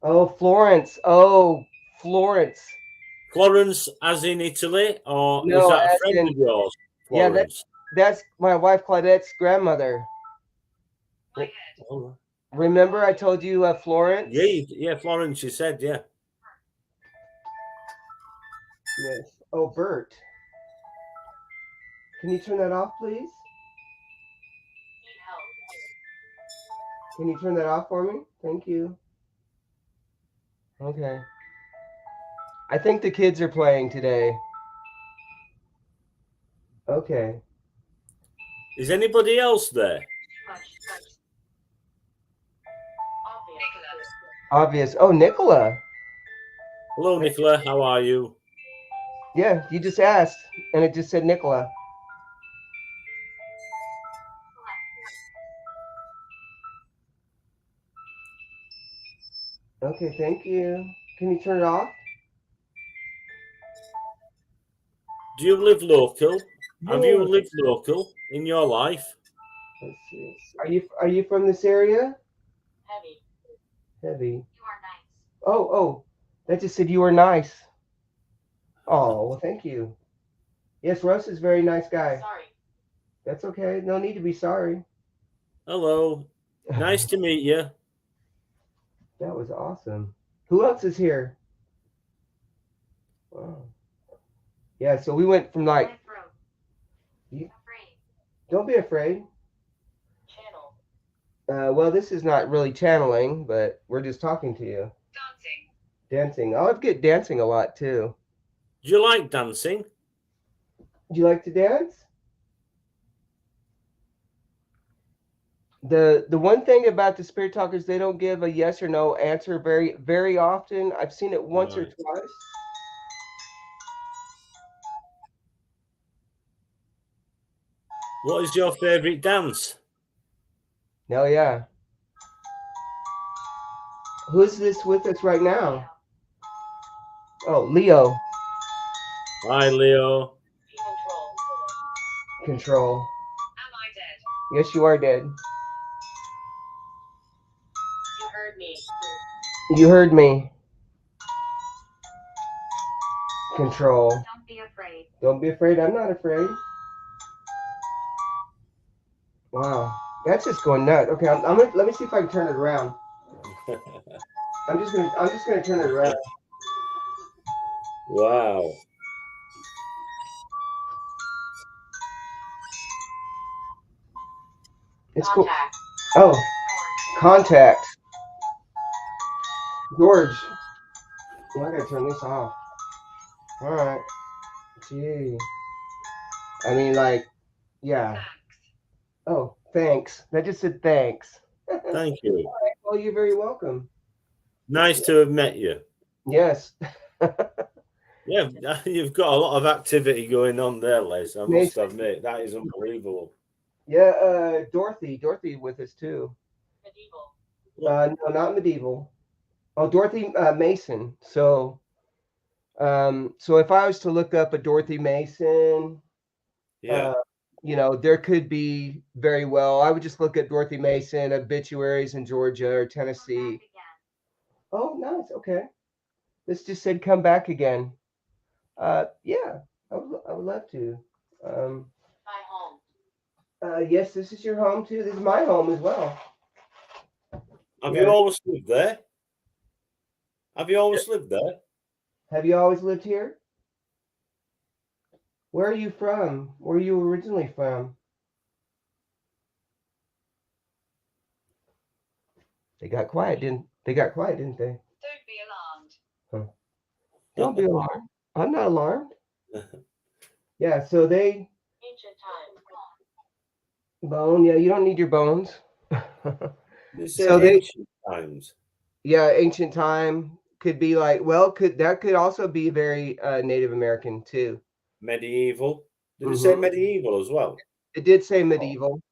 [SPEAKER 2] Oh, Florence. Oh, Florence.
[SPEAKER 1] Florence, as in Italy, or is
[SPEAKER 2] No,
[SPEAKER 1] that a
[SPEAKER 2] as
[SPEAKER 1] friend
[SPEAKER 2] in
[SPEAKER 1] of yours,
[SPEAKER 2] yeah,
[SPEAKER 1] Florence?
[SPEAKER 2] that's my wife Claudette's grandmother.
[SPEAKER 1] Oh,
[SPEAKER 2] Remember I told you Florence?
[SPEAKER 1] yeah, Florence. You said, yeah.
[SPEAKER 2] Yes. Oh, Bert. Can you turn that off, please? Can you turn that off for me? Thank you. Okay. I think the kids are playing today. Okay.
[SPEAKER 1] Is anybody else there?
[SPEAKER 2] Obvious. Oh, Nicola.
[SPEAKER 1] Hello, Nicola. How are you?
[SPEAKER 2] Yeah, you just asked, and it just said Nicola. Okay, thank you. Can you turn it off?
[SPEAKER 1] Do you live local? Have you
[SPEAKER 2] Yeah.
[SPEAKER 1] lived local in your life?
[SPEAKER 2] Let's see. Are you from this area? Heavy. Oh, that just said you were nice. Oh, well, thank you. Yes, Russ is a very nice guy. Sorry. That's okay. No need to be sorry.
[SPEAKER 1] Hello. Nice to meet you.
[SPEAKER 2] That was awesome. Who else is here? Wow. Yeah, so we went from like. Don't be afraid. Well, this is not really channeling, but we're just talking to you. Dancing. Oh, I get dancing a lot too.
[SPEAKER 1] Do you like dancing?
[SPEAKER 2] Do you like to dance? The one thing about the spirit talkers, they don't give a yes or no answer very often. I've seen it once or
[SPEAKER 1] Right.
[SPEAKER 2] twice.
[SPEAKER 1] What is your favourite dance?
[SPEAKER 2] No, yeah. Who's this with us right now? Oh, Leo.
[SPEAKER 1] Hi, Leo.
[SPEAKER 2] Control. Am I dead? Yes, you are dead. You heard me. You heard me. Control. Don't be afraid. Don't be afraid. I'm not afraid. Wow, that's just going nuts. Okay, let me see if I can turn it around. I'm just gonna turn it around.
[SPEAKER 1] Wow.
[SPEAKER 2] It's cool. Oh, contact. George. Well, I gotta turn this off. All right. Gee. I mean, like, yeah. Oh, thanks. That just said thanks.
[SPEAKER 1] Thank you.
[SPEAKER 2] Well, you're very welcome.
[SPEAKER 1] Nice to have met you.
[SPEAKER 2] Yes.
[SPEAKER 1] Yeah, you've got a lot of activity going on there, Les. I must
[SPEAKER 2] Mason.
[SPEAKER 1] admit, that is unbelievable.
[SPEAKER 2] Yeah, Dorothy with us too.
[SPEAKER 1] What?
[SPEAKER 2] No, not medieval. Oh, Dorothy Mason. So if I was to look up a Dorothy Mason,
[SPEAKER 1] Yeah.
[SPEAKER 2] uh, there could be very well. I would just look at Dorothy Mason obituaries in Georgia or Tennessee. Oh, nice. Okay. This just said come back again. Yeah, I would love to. Um, yes, this is your home too. This is my home as well.
[SPEAKER 1] Have you
[SPEAKER 2] Yeah.
[SPEAKER 1] always lived there? Have you always lived there?
[SPEAKER 2] Have you always lived here? Where are you from? Where are you originally from? They got quiet, didn't they? Got quiet, didn't they? Huh. Don't be alarmed. I'm not alarmed. Yeah, so they bone. Yeah, you don't need your bones.
[SPEAKER 1] You say
[SPEAKER 2] So they,
[SPEAKER 1] ancient times,
[SPEAKER 2] yeah, ancient time could be like, well, could also be very Native American too.
[SPEAKER 1] medieval. Did it say
[SPEAKER 2] Hmm.
[SPEAKER 1] medieval as well?
[SPEAKER 2] It did say
[SPEAKER 1] Oh,
[SPEAKER 2] medieval.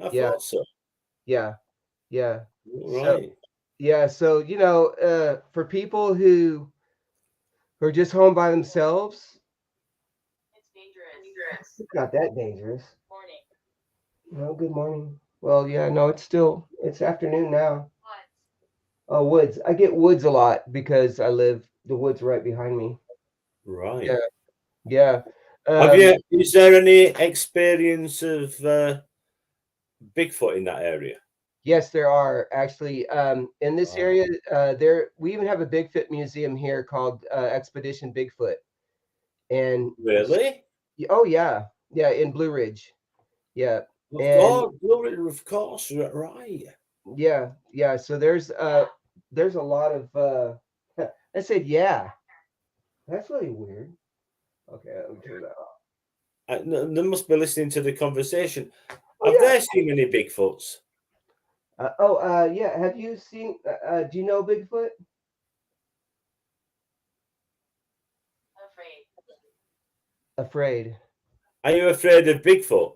[SPEAKER 1] I
[SPEAKER 2] Yeah,
[SPEAKER 1] thought so.
[SPEAKER 2] yeah, yeah. So
[SPEAKER 1] Right.
[SPEAKER 2] yeah, so for people who are just home by themselves, it's not that dangerous. No, good morning. Well, yeah, no, it's afternoon now. Oh, woods. I get woods a lot because I live the woods right behind me. Yeah,
[SPEAKER 1] Right.
[SPEAKER 2] yeah.
[SPEAKER 1] Have
[SPEAKER 2] Um,
[SPEAKER 1] you? Is there any experience of Bigfoot in that area?
[SPEAKER 2] yes, there are actually in this
[SPEAKER 1] Wow.
[SPEAKER 2] area. There we even have a Bigfoot museum here called Expedition Bigfoot, and
[SPEAKER 1] Really?
[SPEAKER 2] oh yeah, yeah, in Blue Ridge. Yeah,
[SPEAKER 1] Of
[SPEAKER 2] and
[SPEAKER 1] course, glory, of course, right.
[SPEAKER 2] yeah, yeah. So there's a lot of I said yeah. That's really weird. Okay, let me turn that off.
[SPEAKER 1] They must be listening to the conversation.
[SPEAKER 2] Oh
[SPEAKER 1] Have
[SPEAKER 2] yeah.
[SPEAKER 1] they seen any Bigfoots?
[SPEAKER 2] Yeah. Have you seen? Do you know Bigfoot? Afraid,
[SPEAKER 1] Are you afraid of Bigfoot?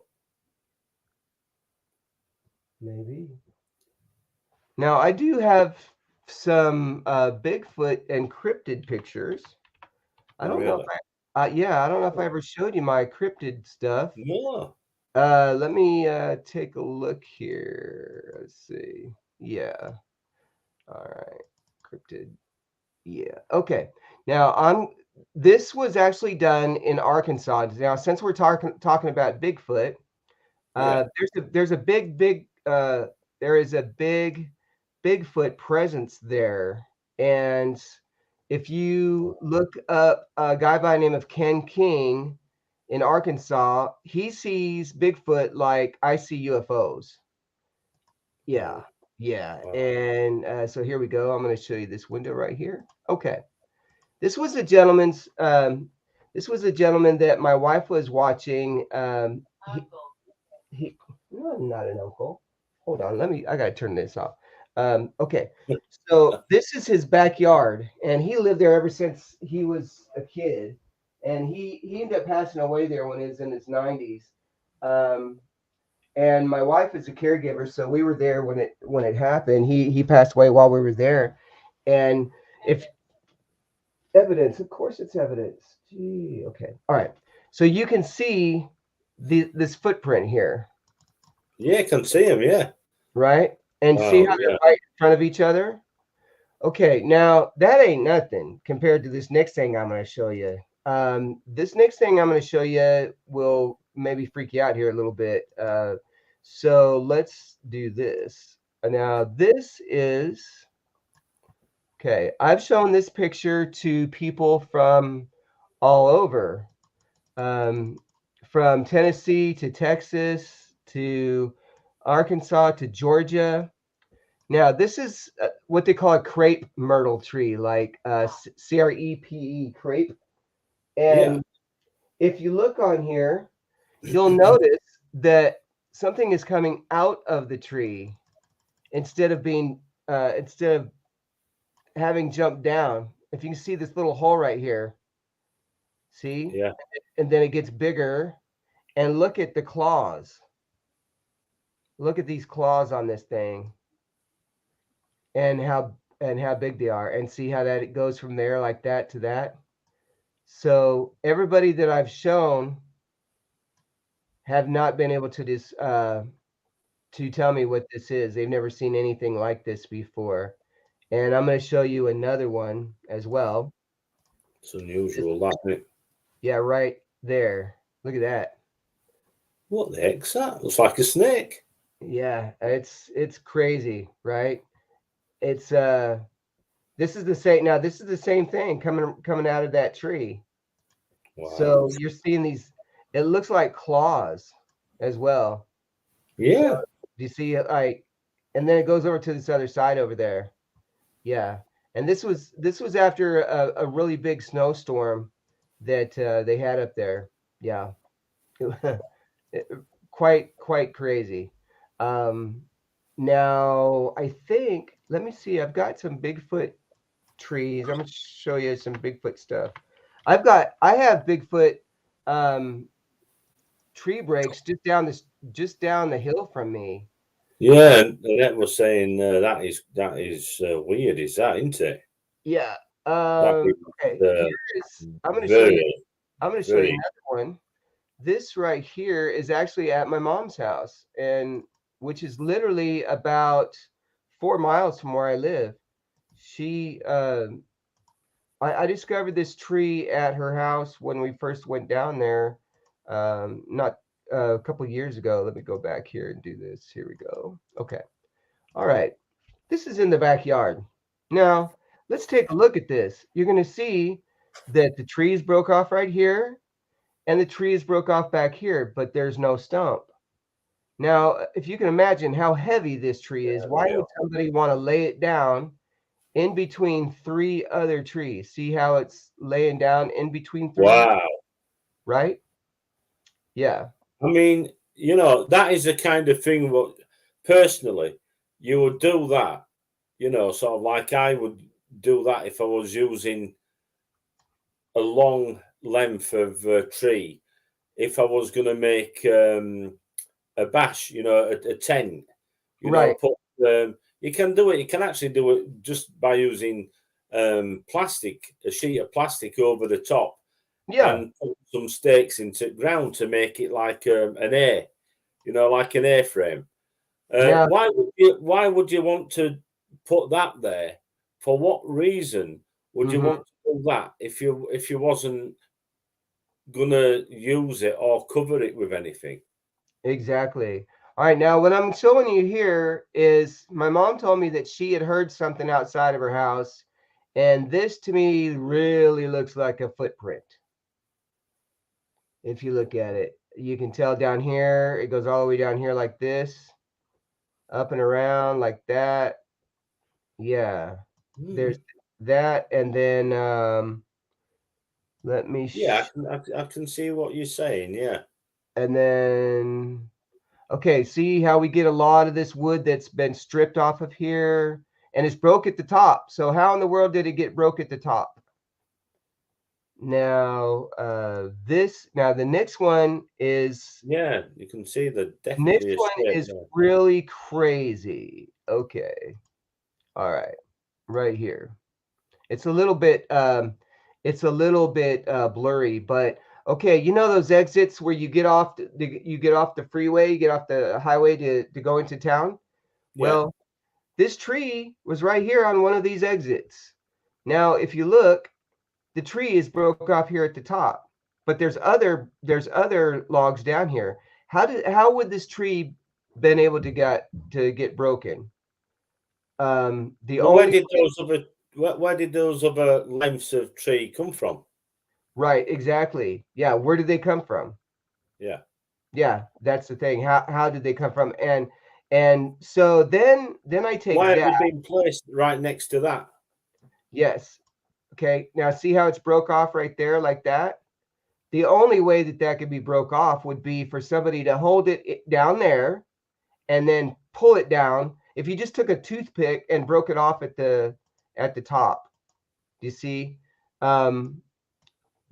[SPEAKER 2] maybe. Now I do have some Bigfoot encrypted pictures. I don't know if
[SPEAKER 1] Really?
[SPEAKER 2] I don't know if I ever showed you my cryptid stuff.
[SPEAKER 1] No.
[SPEAKER 2] Let me take a look here. Let's see. Yeah. All right. Cryptid. Yeah. Okay. Now I'm. This was actually done in Arkansas. Now, since we're talking about Bigfoot,
[SPEAKER 1] Yeah.
[SPEAKER 2] there is a big Bigfoot presence there, and if you look up a guy by the name of Ken King in Arkansas, he sees Bigfoot like I see UFOs. Yeah,
[SPEAKER 1] Oh,
[SPEAKER 2] yeah,
[SPEAKER 1] wow.
[SPEAKER 2] and so here we go. I'm going to show you this window right here. Okay, this was a gentleman's. This was a gentleman that my wife was watching. He no, not an uncle. Hold on, I gotta turn this off. Okay, so this is his backyard, and he lived there ever since he was a kid, and he ended up passing away there when he was in his 90s. Um, and my wife is a caregiver, so we were there when it happened. He passed away while we were there, and if evidence, of course, it's evidence. Gee, okay, all right. So you can see this footprint here,
[SPEAKER 1] Yeah, I can see him. Yeah.
[SPEAKER 2] right? And see
[SPEAKER 1] Wow.
[SPEAKER 2] how
[SPEAKER 1] Yeah.
[SPEAKER 2] they're right in front of each other? Okay, now that ain't nothing compared to this next thing I'm going to show you. This next thing I'm going to show you will maybe freak you out here a little bit. So let's do this. Now, this is okay. I've shown this picture to people from all over, um, from Tennessee to Texas to Arkansas to Georgia. Now, this is what they call a crepe myrtle tree, like crepe, crepe.
[SPEAKER 1] Yeah.
[SPEAKER 2] And if you look on here, you'll notice that something is coming out of the tree instead of instead of having jumped down. If you can see this little hole right here, see?
[SPEAKER 1] Yeah.
[SPEAKER 2] And then it gets bigger. And look at the claws. Look at these claws on this thing and how big they are. And see how that it goes from there like that to that. So everybody that I've shown have not been able to tell me what this is. They've never seen anything like this before. And I'm going to show you another one as well.
[SPEAKER 1] It's unusual, that, isn't it?
[SPEAKER 2] Yeah, right there. Look at that.
[SPEAKER 1] What the heck's that? Looks like a snake.
[SPEAKER 2] Yeah, it's crazy, right? It's this is the same now this is the same thing coming out of that tree.
[SPEAKER 1] Wow.
[SPEAKER 2] So you're seeing these, it looks like claws as well. So
[SPEAKER 1] Yeah.
[SPEAKER 2] do you see it like, and then it goes over to this other side over there. Yeah. And this was after a really big snowstorm that they had up there. Yeah. It- quite crazy. Um, Now I think, let me see, I've got some Bigfoot trees. I'm gonna show you some Bigfoot stuff. I have Bigfoot um, tree breaks just down the hill from me.
[SPEAKER 1] Yeah, and that was saying that is weird, is that, isn't it?
[SPEAKER 2] Yeah.
[SPEAKER 1] That is
[SPEAKER 2] Okay.
[SPEAKER 1] uh,
[SPEAKER 2] Here's I'm gonna show you.
[SPEAKER 1] very,
[SPEAKER 2] I'm gonna show you
[SPEAKER 1] very.
[SPEAKER 2] another one. This right here is actually at my mom's house, and which is literally about 4 miles from where I live. She I discovered this tree at her house when we first went down there, not a couple years ago. Let me go back here and do this. Here we go. Okay. All right. This is in the backyard. Now, let's take a look at this. You're going to see that the trees broke off right here and the trees broke off back here, but there's no stump. Now, if you can imagine how heavy this tree is, why would somebody want to lay it down in between three other trees? See how it's laying down in between three,
[SPEAKER 1] Wow.
[SPEAKER 2] right? Yeah.
[SPEAKER 1] I mean, that is the kind of thing what personally you would do that, sort of like I would do that if I was using a long length of tree. If I was going to make a bash, a tent,
[SPEAKER 2] Right.
[SPEAKER 1] put you can do it. You can actually do it just by using plastic, a sheet of plastic over the top,
[SPEAKER 2] Yeah.
[SPEAKER 1] and put some stakes into the ground to make it like an A, like an A-frame.
[SPEAKER 2] Now,
[SPEAKER 1] Why would you want to put that there? For what reason would you
[SPEAKER 2] mhm,
[SPEAKER 1] want to do that if you wasn't gonna use it or cover it with anything?
[SPEAKER 2] exactly. All right. Now, what I'm showing you here is my mom told me that she had heard something outside of her house, and this to me really looks like a footprint. If you look at it, you can tell down here, it goes all the way down here like this, up and around like that. Yeah. There's
[SPEAKER 1] Hmm.
[SPEAKER 2] that, and then let me
[SPEAKER 1] Yeah,
[SPEAKER 2] sh
[SPEAKER 1] I can see what you're saying. Yeah,
[SPEAKER 2] and then okay, see how we get a lot of this wood that's been stripped off of here and it's broke at the top. So how in the world did it get broke at the top? Now, the next one is
[SPEAKER 1] yeah, you can see the
[SPEAKER 2] next
[SPEAKER 1] definitely a
[SPEAKER 2] one
[SPEAKER 1] shape
[SPEAKER 2] is
[SPEAKER 1] there.
[SPEAKER 2] really crazy. Okay. All right. Right here. It's a little bit blurry, but okay, you know those exits where you get off the freeway, you get off the highway to go into town?
[SPEAKER 1] Yeah.
[SPEAKER 2] Well, this tree was right here on one of these exits. Now, if you look, the tree is broke off here at the top, but there's other logs down here. How would this tree been able to get broken? The
[SPEAKER 1] But where
[SPEAKER 2] only
[SPEAKER 1] did those other where did those other lengths of tree come from?
[SPEAKER 2] Right, exactly. Yeah, where did they come from?
[SPEAKER 1] Yeah.
[SPEAKER 2] Yeah, that's the thing. How did they come from? And so then I take
[SPEAKER 1] Why have
[SPEAKER 2] that.
[SPEAKER 1] they been placed right next to that?
[SPEAKER 2] Yes. Okay. Now see how it's broke off right there like that? the only way that that could be broke off would be for somebody to hold it down there and then pull it down. If you just took a toothpick and broke it off at the top, do you see? Um,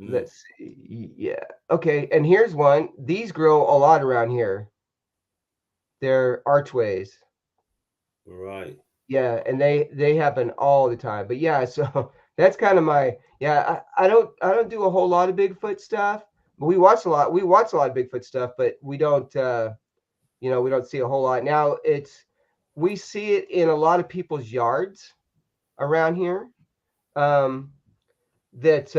[SPEAKER 1] Mm,
[SPEAKER 2] let's see. Yeah. Okay. And here's one. These grow a lot around here. They're archways.
[SPEAKER 1] right.
[SPEAKER 2] Yeah, and they happen all the time. But yeah, so that's kind of my yeah. I don't do a whole lot of Bigfoot stuff, but we watch a lot. We watch a lot of Bigfoot stuff, but we don't. We don't see a whole lot now. We see it in a lot of people's yards around here. Um, that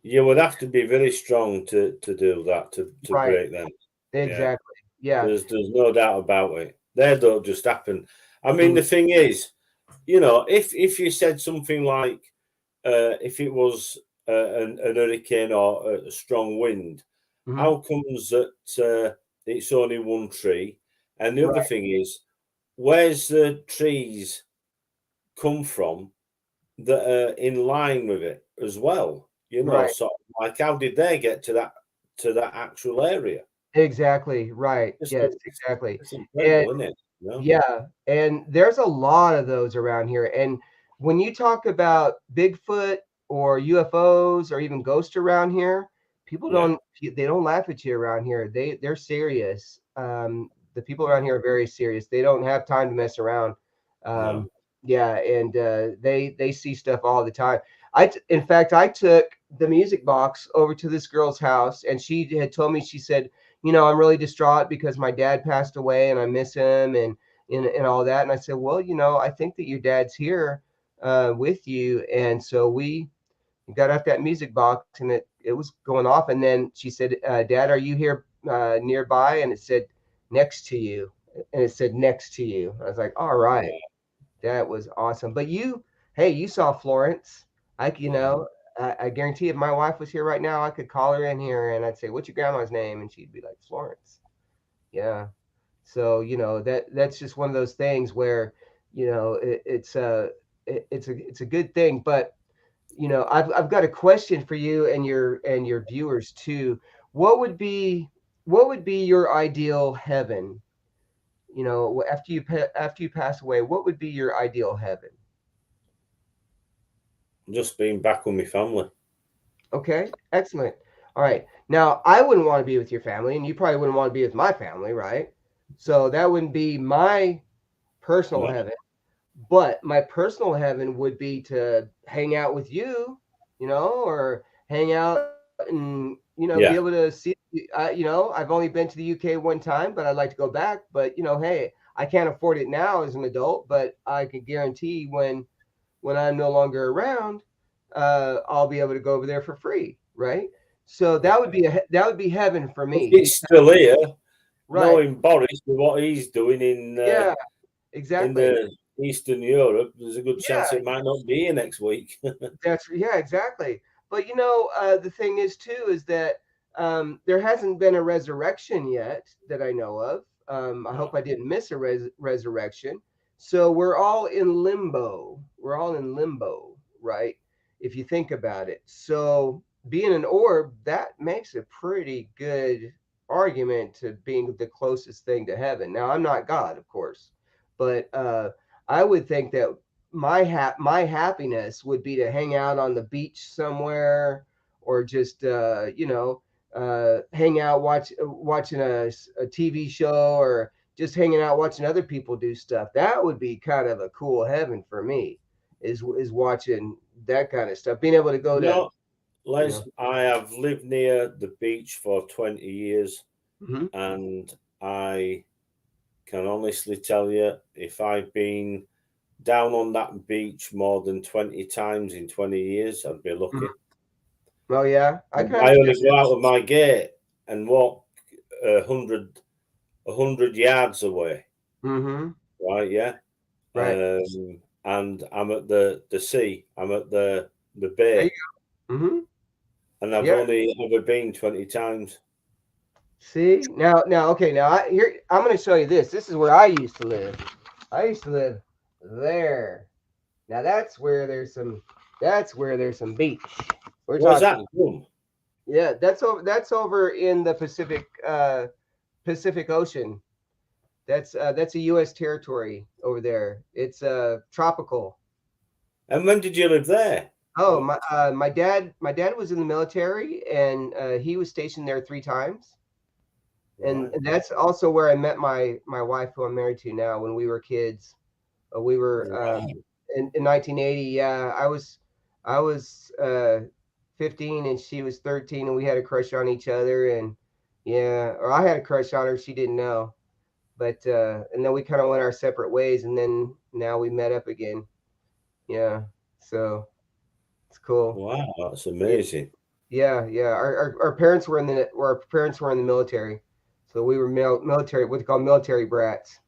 [SPEAKER 1] You would have to be very strong to do that to
[SPEAKER 2] right,
[SPEAKER 1] break them. Yeah,
[SPEAKER 2] exactly. Yeah.
[SPEAKER 1] there's no doubt about it. They don't just happen. I mean,
[SPEAKER 2] Mm,
[SPEAKER 1] the thing is, if you said something like, if it was an hurricane or a strong wind,
[SPEAKER 2] mhm.
[SPEAKER 1] how comes that it's only one tree? And the other
[SPEAKER 2] Right,
[SPEAKER 1] thing is, where's the trees come from that are in line with it as well?
[SPEAKER 2] right.
[SPEAKER 1] Sort of like how did they get to that actual area?
[SPEAKER 2] Exactly. Right.
[SPEAKER 1] It's,
[SPEAKER 2] Yes,
[SPEAKER 1] it's,
[SPEAKER 2] exactly.
[SPEAKER 1] it's
[SPEAKER 2] And
[SPEAKER 1] incredible, isn't it?
[SPEAKER 2] yeah, and there's a lot of those around here. And when you talk about Bigfoot or UFOs or even ghosts around here, people
[SPEAKER 1] Yeah,
[SPEAKER 2] don't laugh at you around here. They're serious. The people around here are very serious. They don't have time to mess around.
[SPEAKER 1] no,
[SPEAKER 2] Um, yeah, and they see stuff all the time. In fact, I took the music box over to this girl's house, and she had told me, she said, I'm really distraught because my dad passed away and I miss him and all that. And I said, well, I think that your dad's here with you. And so we got out that music box and it was going off. And then she said, Dad, are you here nearby? And it said next to you. And it said next to you. I was like, all right,
[SPEAKER 1] yeah,
[SPEAKER 2] that was awesome. But hey, you saw Florence.
[SPEAKER 1] yeah,
[SPEAKER 2] I guarantee if my wife was here right now, I could call her in here and I'd say, what's your grandma's name? And she'd be like, Florence. Yeah. So, that's just one of those things where, it's a good thing. But, I've got a question for you and your viewers too. What would be what would be your ideal heaven? After you pass away, what would be your ideal heaven?
[SPEAKER 1] just being back with my family.
[SPEAKER 2] Okay, excellent. All right. Now, I wouldn't want to be with your family, and you probably wouldn't want to be with my family, right? So that wouldn't be my personal
[SPEAKER 1] No,
[SPEAKER 2] heaven. But my personal heaven would be to hang out with you, or hang out and be able
[SPEAKER 1] yeah,
[SPEAKER 2] to see. I've only been to the UK one time, but I'd like to go back. But hey, I can't afford it now as an adult, but I can guarantee when I'm no longer around, I'll be able to go over there for free, right? So
[SPEAKER 1] yeah.
[SPEAKER 2] that would be heaven for
[SPEAKER 1] If
[SPEAKER 2] me.
[SPEAKER 1] it's still here,
[SPEAKER 2] Right?
[SPEAKER 1] knowing Boris with what he's doing in
[SPEAKER 2] Yeah,
[SPEAKER 1] in
[SPEAKER 2] exactly.
[SPEAKER 1] the Eastern Europe, there's a good chance
[SPEAKER 2] Yeah,
[SPEAKER 1] it might not be here next week.
[SPEAKER 2] yeah, exactly. But the thing is too is that there hasn't been a resurrection yet that I know of. I hope
[SPEAKER 1] No,
[SPEAKER 2] I didn't miss a resurrection. So we're all in limbo. We're all in limbo, right? If you think about it. So being an orb, that makes a pretty good argument to being the closest thing to heaven. Now, I'm not God, of course, but I would think that my happiness would be to hang out on the beach somewhere or just hang out watching a TV show or just hanging out watching other people do stuff. That would be kind of a cool heaven for me, is watching that kind of stuff, being able to go to
[SPEAKER 1] no, Les, I have lived near the beach for 20 years,
[SPEAKER 2] mhm,
[SPEAKER 1] and I can honestly tell you, if I've been down on that beach more than 20 times in 20 years, I'd be
[SPEAKER 2] mhm.
[SPEAKER 1] lucky.
[SPEAKER 2] Oh yeah, I can
[SPEAKER 1] I only
[SPEAKER 2] understand.
[SPEAKER 1] go out of my gate and walk a hundred yards away,
[SPEAKER 2] Mm-hmm.
[SPEAKER 1] right? Yeah.
[SPEAKER 2] Right.
[SPEAKER 1] And I'm at the sea. I'm at the
[SPEAKER 2] There you
[SPEAKER 1] bay,
[SPEAKER 2] go. Mm-hmm.
[SPEAKER 1] and I've
[SPEAKER 2] Yeah.
[SPEAKER 1] only ever been 20 times.
[SPEAKER 2] See, now, okay, now I'm going to show you this. This is where I used to live. I used to live there. Now that's where there's some beach. We're
[SPEAKER 1] Where's that
[SPEAKER 2] talking.
[SPEAKER 1] from?
[SPEAKER 2] Yeah, that's over in the Pacific Ocean. That's a U.S. territory over there. It's tropical.
[SPEAKER 1] And when did you live there?
[SPEAKER 2] Oh,
[SPEAKER 1] What?
[SPEAKER 2] my dad was in the military, and he was stationed there 3 times. And
[SPEAKER 1] Right.
[SPEAKER 2] that's also where I met my wife, who I'm married to now. When we were kids, we were
[SPEAKER 1] Right.
[SPEAKER 2] in 1980. Yeah, I was 15 and she was 13, and we had a crush on each other. And yeah, or I had a crush on her. She didn't know, but and then we kind of went our separate ways, and then now we met up again. Yeah, so it's cool.
[SPEAKER 1] Wow, that's
[SPEAKER 2] Yeah,
[SPEAKER 1] amazing.
[SPEAKER 2] yeah. Our parents were in the military, so we were military, what they call military brats.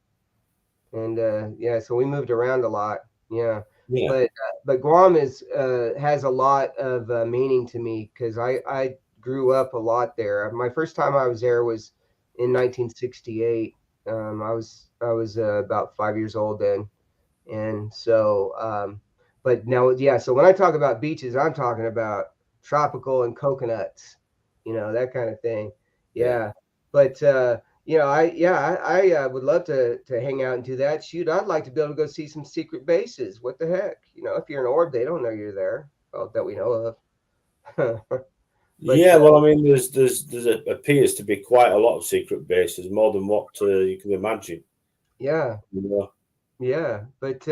[SPEAKER 2] And yeah, so we moved around a lot. Yeah,
[SPEAKER 1] Yeah.
[SPEAKER 2] but Guam is has a lot of meaning to me because I grew up a lot there. My first time I was there was in 1968. I was about 5 years old then. And so, but now, yeah, so when I talk about beaches, I'm talking about tropical and coconuts, that kind of thing.
[SPEAKER 1] Yeah.
[SPEAKER 2] Yeah. But, I would love to hang out and do that. Shoot, I'd like to be able to go see some secret bases. What the heck? If you're an orb, they don't know you're there, well, that we know of. But,
[SPEAKER 1] Yeah, well, I mean, there's appears to be quite a lot of secret bases, more than what you can imagine.
[SPEAKER 2] yeah.
[SPEAKER 1] You know.
[SPEAKER 2] Yeah, but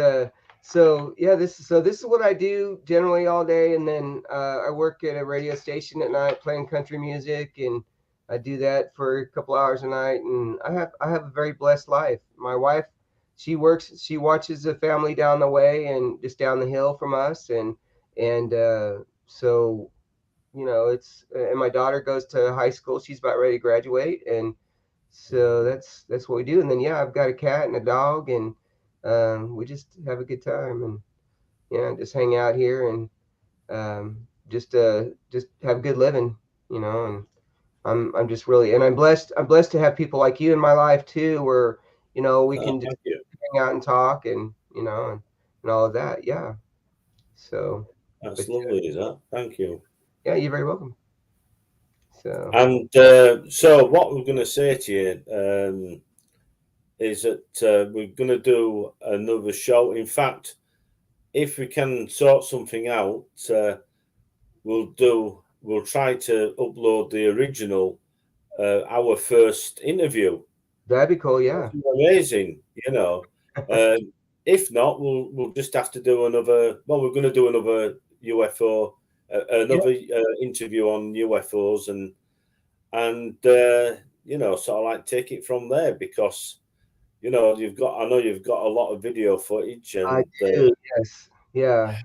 [SPEAKER 2] so this is what I do generally all day, and then I work at a radio station at night playing country music, and I do that for a couple hours a night, and I have a very blessed life. My wife, she watches the family down the way and just down the hill from us, and so it's and my daughter goes to high school. She's about ready to graduate, and so that's what we do. And then yeah, I've got a cat and a dog, and we just have a good time, and yeah, just hang out here, and just have good living, and I'm just really, and I'm blessed to have people like you in my life too, where we
[SPEAKER 1] Oh,
[SPEAKER 2] can just
[SPEAKER 1] thank you.
[SPEAKER 2] hang out and talk, and and all of that. Yeah. So,
[SPEAKER 1] That's
[SPEAKER 2] but
[SPEAKER 1] lovely, is that? Thank you.
[SPEAKER 2] yeah, you're very welcome. So
[SPEAKER 1] And so, what we're going to say to you is that we're going to do another show. In fact, if we can sort something out, we'll do. We'll try to upload the original, our first interview.
[SPEAKER 2] that'd be cool.
[SPEAKER 1] That'd
[SPEAKER 2] Yeah.
[SPEAKER 1] be amazing, you know. Um, if not, we'll just have to do another. Well, we're going to do another UFO,
[SPEAKER 2] Yeah.
[SPEAKER 1] another interview on UFOs, and sort of like take it from there because you've got. I know you've got a lot of video footage,
[SPEAKER 2] I
[SPEAKER 1] and
[SPEAKER 2] do. Yes. Yeah.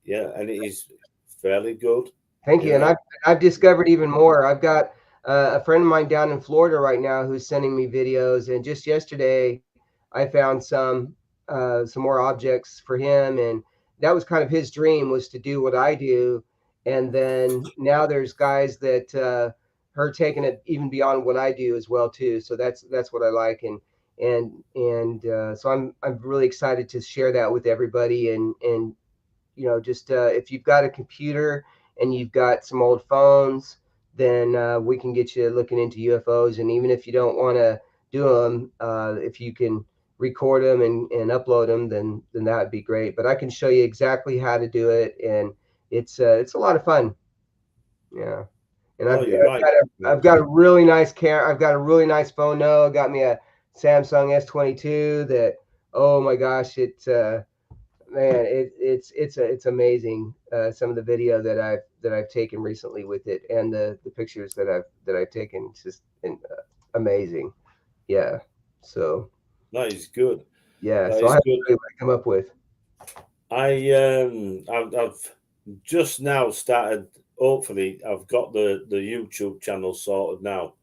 [SPEAKER 1] yeah, and it is fairly good,
[SPEAKER 2] Thank
[SPEAKER 1] you
[SPEAKER 2] you. And
[SPEAKER 1] know.
[SPEAKER 2] I've discovered even more. I've got a friend of mine down in Florida right now who's sending me videos. And just yesterday, I found some more objects for him, and that was kind of his dream, was to do what I do. And then now there's guys that are taking it even beyond what I do as well too. So that's what I like. And so I'm really excited to share that with everybody. And just if you've got a computer and you've got some old phones, then we can get you looking into UFOs. And even if you don't want to do them, if you can record them and upload them, then that would be great. But I can show you exactly how to do it, and it's a lot of fun. Yeah. And
[SPEAKER 1] Oh,
[SPEAKER 2] I've,
[SPEAKER 1] you're
[SPEAKER 2] I've
[SPEAKER 1] right.
[SPEAKER 2] got a I've got a really nice I've got a really nice phone now. Got me a Samsung S22 that, oh my gosh, man, it's amazing. Some of the video that I've taken recently with it, and the pictures that I've taken. It's just amazing. Yeah. So
[SPEAKER 1] That is good.
[SPEAKER 2] yeah.
[SPEAKER 1] That
[SPEAKER 2] So I
[SPEAKER 1] is
[SPEAKER 2] have
[SPEAKER 1] good.
[SPEAKER 2] to tell you what I come up with.
[SPEAKER 1] I've just now started. Hopefully, I've got the YouTube channel sorted now.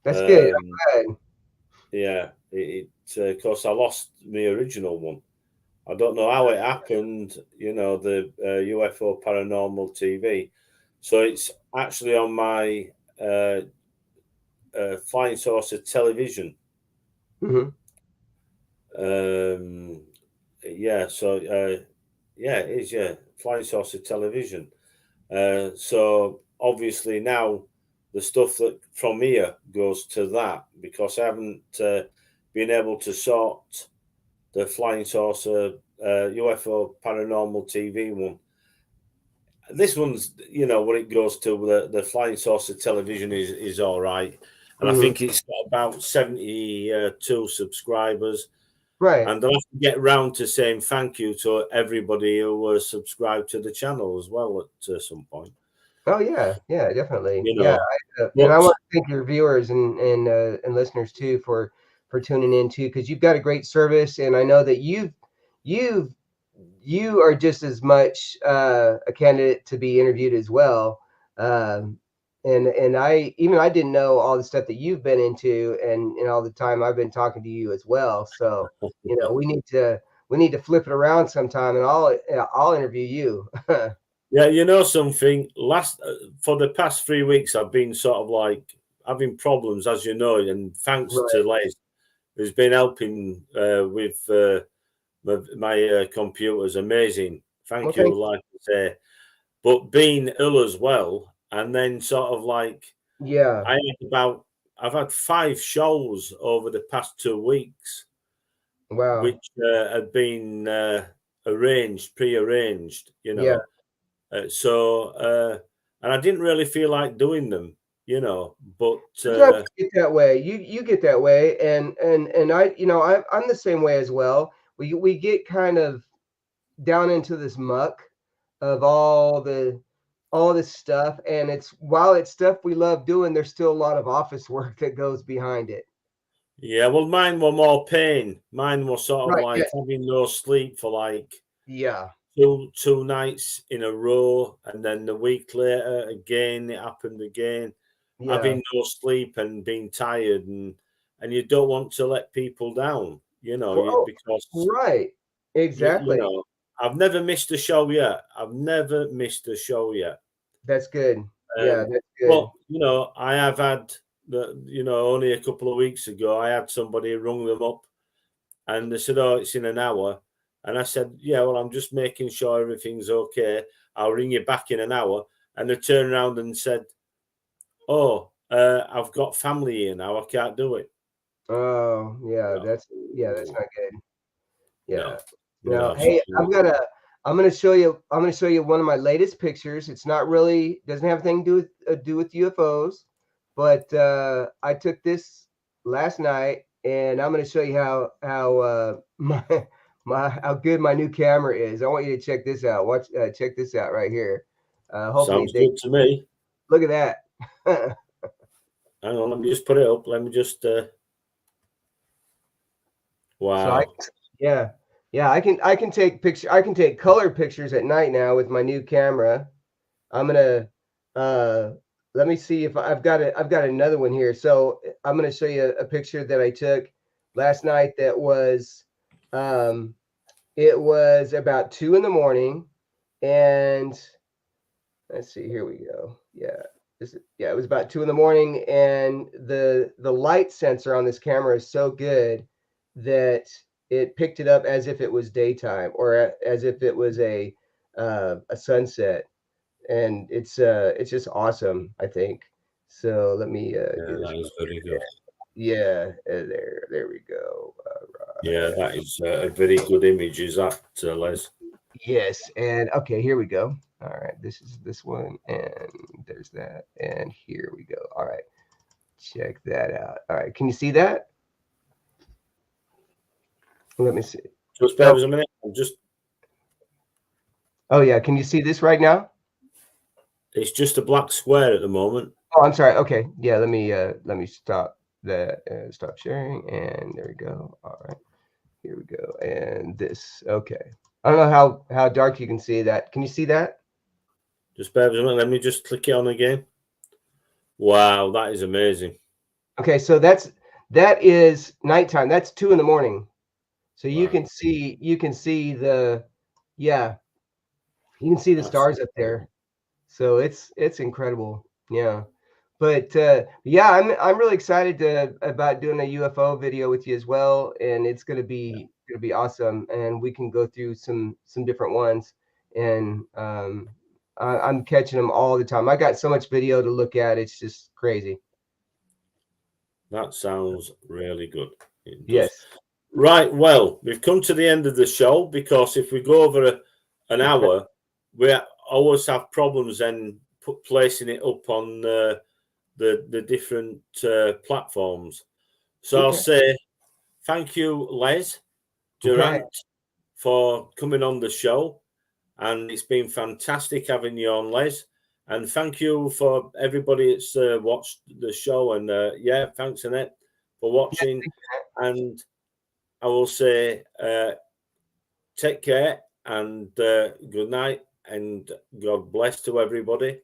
[SPEAKER 2] That's good.
[SPEAKER 1] Um,
[SPEAKER 2] I'm glad.
[SPEAKER 1] yeah, of course I lost my original one. I don't know how it happened. The UFO paranormal TV. So it's actually on my uh, flying saucer television.
[SPEAKER 2] Hmm.
[SPEAKER 1] Um, yeah, so yeah, it is. Yeah, flying saucer television. So obviously now the stuff that from here goes to that, because I haven't been able to sort the flying saucer UFO paranormal TV one. This one's, what it goes to, the flying saucer television is all right, and I
[SPEAKER 2] Mhm.
[SPEAKER 1] think it's got about 72 subscribers.
[SPEAKER 2] Right.
[SPEAKER 1] And I'll have to get round to saying thank you to everybody who was subscribed to the channel as well at some point.
[SPEAKER 2] Oh yeah, yeah, definitely.
[SPEAKER 1] You
[SPEAKER 2] Yeah,
[SPEAKER 1] know,
[SPEAKER 2] and I
[SPEAKER 1] but
[SPEAKER 2] want to thank your viewers and listeners too for tuning in too, because you've got a great service, and I know that you've you are just as much a candidate to be interviewed as well. Um, and I didn't know all the stuff that you've been into, and all the time I've been talking to you as well. So we need to flip it around sometime, and I'll interview you.
[SPEAKER 1] yeah, you know something. Last for the past 3 weeks, I've been sort of like having problems, as you know, and thanks to
[SPEAKER 2] Right.
[SPEAKER 1] Les, who's been helping with my computers. Amazing.
[SPEAKER 2] Well,
[SPEAKER 1] Thank you,
[SPEAKER 2] thank
[SPEAKER 1] like I say. But being ill as well, and then sort of like
[SPEAKER 2] yeah.
[SPEAKER 1] I had about I've had 5 shows over the past 2 weeks,
[SPEAKER 2] Wow.
[SPEAKER 1] which had been pre-arranged,
[SPEAKER 2] Yeah.
[SPEAKER 1] and I didn't really feel like doing them, but
[SPEAKER 2] Sometimes you get that way. You get that way, and I'm the same way as well. We get kind of down into this muck of all this stuff, and it's while it's stuff we love doing, there's still a lot of office work that goes behind it.
[SPEAKER 1] yeah, well, mine were more pain. Mine was sort of
[SPEAKER 2] Right. Yeah.
[SPEAKER 1] like having no sleep for like
[SPEAKER 2] Yeah.
[SPEAKER 1] two nights in a row, and then the week later again it happened again.
[SPEAKER 2] Yeah.
[SPEAKER 1] Having no sleep and being tired, and you don't want to let people down,
[SPEAKER 2] Well,
[SPEAKER 1] because
[SPEAKER 2] right.
[SPEAKER 1] you
[SPEAKER 2] Exactly.
[SPEAKER 1] know I've never missed a show yet. I've never missed a show yet.
[SPEAKER 2] That's good. Yeah,
[SPEAKER 1] Um,
[SPEAKER 2] that's good.
[SPEAKER 1] but I have had only a couple of weeks ago I had somebody rung them up and they said, "Oh, it's in an hour," and I said, "Yeah, well, I'm just making sure everything's okay. I'll ring you back in an hour." And they turned around and said, "Oh, I've got family here now. I can't do it."
[SPEAKER 2] Oh, yeah,
[SPEAKER 1] No,
[SPEAKER 2] that's not good. Yeah.
[SPEAKER 1] no,
[SPEAKER 2] Now,
[SPEAKER 1] no. So
[SPEAKER 2] hey, I'm gonna show you one of my latest pictures. It's not really doesn't have anything to do with UFOs, but I took this last night, and I'm gonna show you how my how good my new camera is. I want you to check this out. Watch, check this out right here. Hopefully
[SPEAKER 1] sounds
[SPEAKER 2] they
[SPEAKER 1] good to me.
[SPEAKER 2] look at that.
[SPEAKER 1] Hang on, let me just put it up. Let me just.
[SPEAKER 2] So I
[SPEAKER 1] Wow,
[SPEAKER 2] yeah. Yeah, I can take color pictures at night now with my new camera. I'm gonna uh let me see if I've got another one here. So I'm gonna show you a picture that I took last night that was um it was about 2 in the morning, and let's see, here we go. Yeah. Yeah, it was about 2 in the morning, and the light sensor on this camera is so good that it picked it up as if it was daytime, or as if it was a sunset, and it's just awesome, I think. So let me
[SPEAKER 1] yeah,
[SPEAKER 2] do this
[SPEAKER 1] that
[SPEAKER 2] real
[SPEAKER 1] is
[SPEAKER 2] quick.
[SPEAKER 1] very good.
[SPEAKER 2] Yeah, there we go.
[SPEAKER 1] Yeah, that is a very good image. Is that, Les?
[SPEAKER 2] Yes, and okay, here we go. All right, this is this one, and there's that, and here we go. All right, check that out. All right, can you see that? Let me see.
[SPEAKER 1] Just bear
[SPEAKER 2] Oh,
[SPEAKER 1] with us a minute. I'm just.
[SPEAKER 2] oh yeah, can you see this right now?
[SPEAKER 1] It's just a black square at the moment.
[SPEAKER 2] Oh, I'm sorry. Okay, yeah, let me stop that and stop sharing, and there we go. All right, here we go, and this. Okay, I don't know how dark you can see that. Can you see that?
[SPEAKER 1] Just bear with us a minute. Let me just click it on again. Wow, that is amazing.
[SPEAKER 2] Okay, so that is nighttime. That's 2 in the morning. So
[SPEAKER 1] Wow,
[SPEAKER 2] you can see the yeah, you can see the
[SPEAKER 1] that's
[SPEAKER 2] stars up there. So it's incredible. Yeah. But yeah, I'm really excited about doing a UFO video with you as well, and it's gonna be awesome. And we can go through some different ones, and I'm catching them all the time. I got so much video to look at. It's just crazy.
[SPEAKER 1] That sounds really good. It does.
[SPEAKER 2] Yes.
[SPEAKER 1] Right. Well, we've come to the end of the show, because if we go over an hour, we always have problems then placing it up on the different platforms. So I'll
[SPEAKER 2] Okay.
[SPEAKER 1] say thank you, Les
[SPEAKER 2] Okay.
[SPEAKER 1] Durant, for coming on the show. And it's been fantastic having you on, Les. And thank you for everybody that's watched the show. And yeah, thanks, Annette, for watching. And I will say take care and good night and God bless to everybody.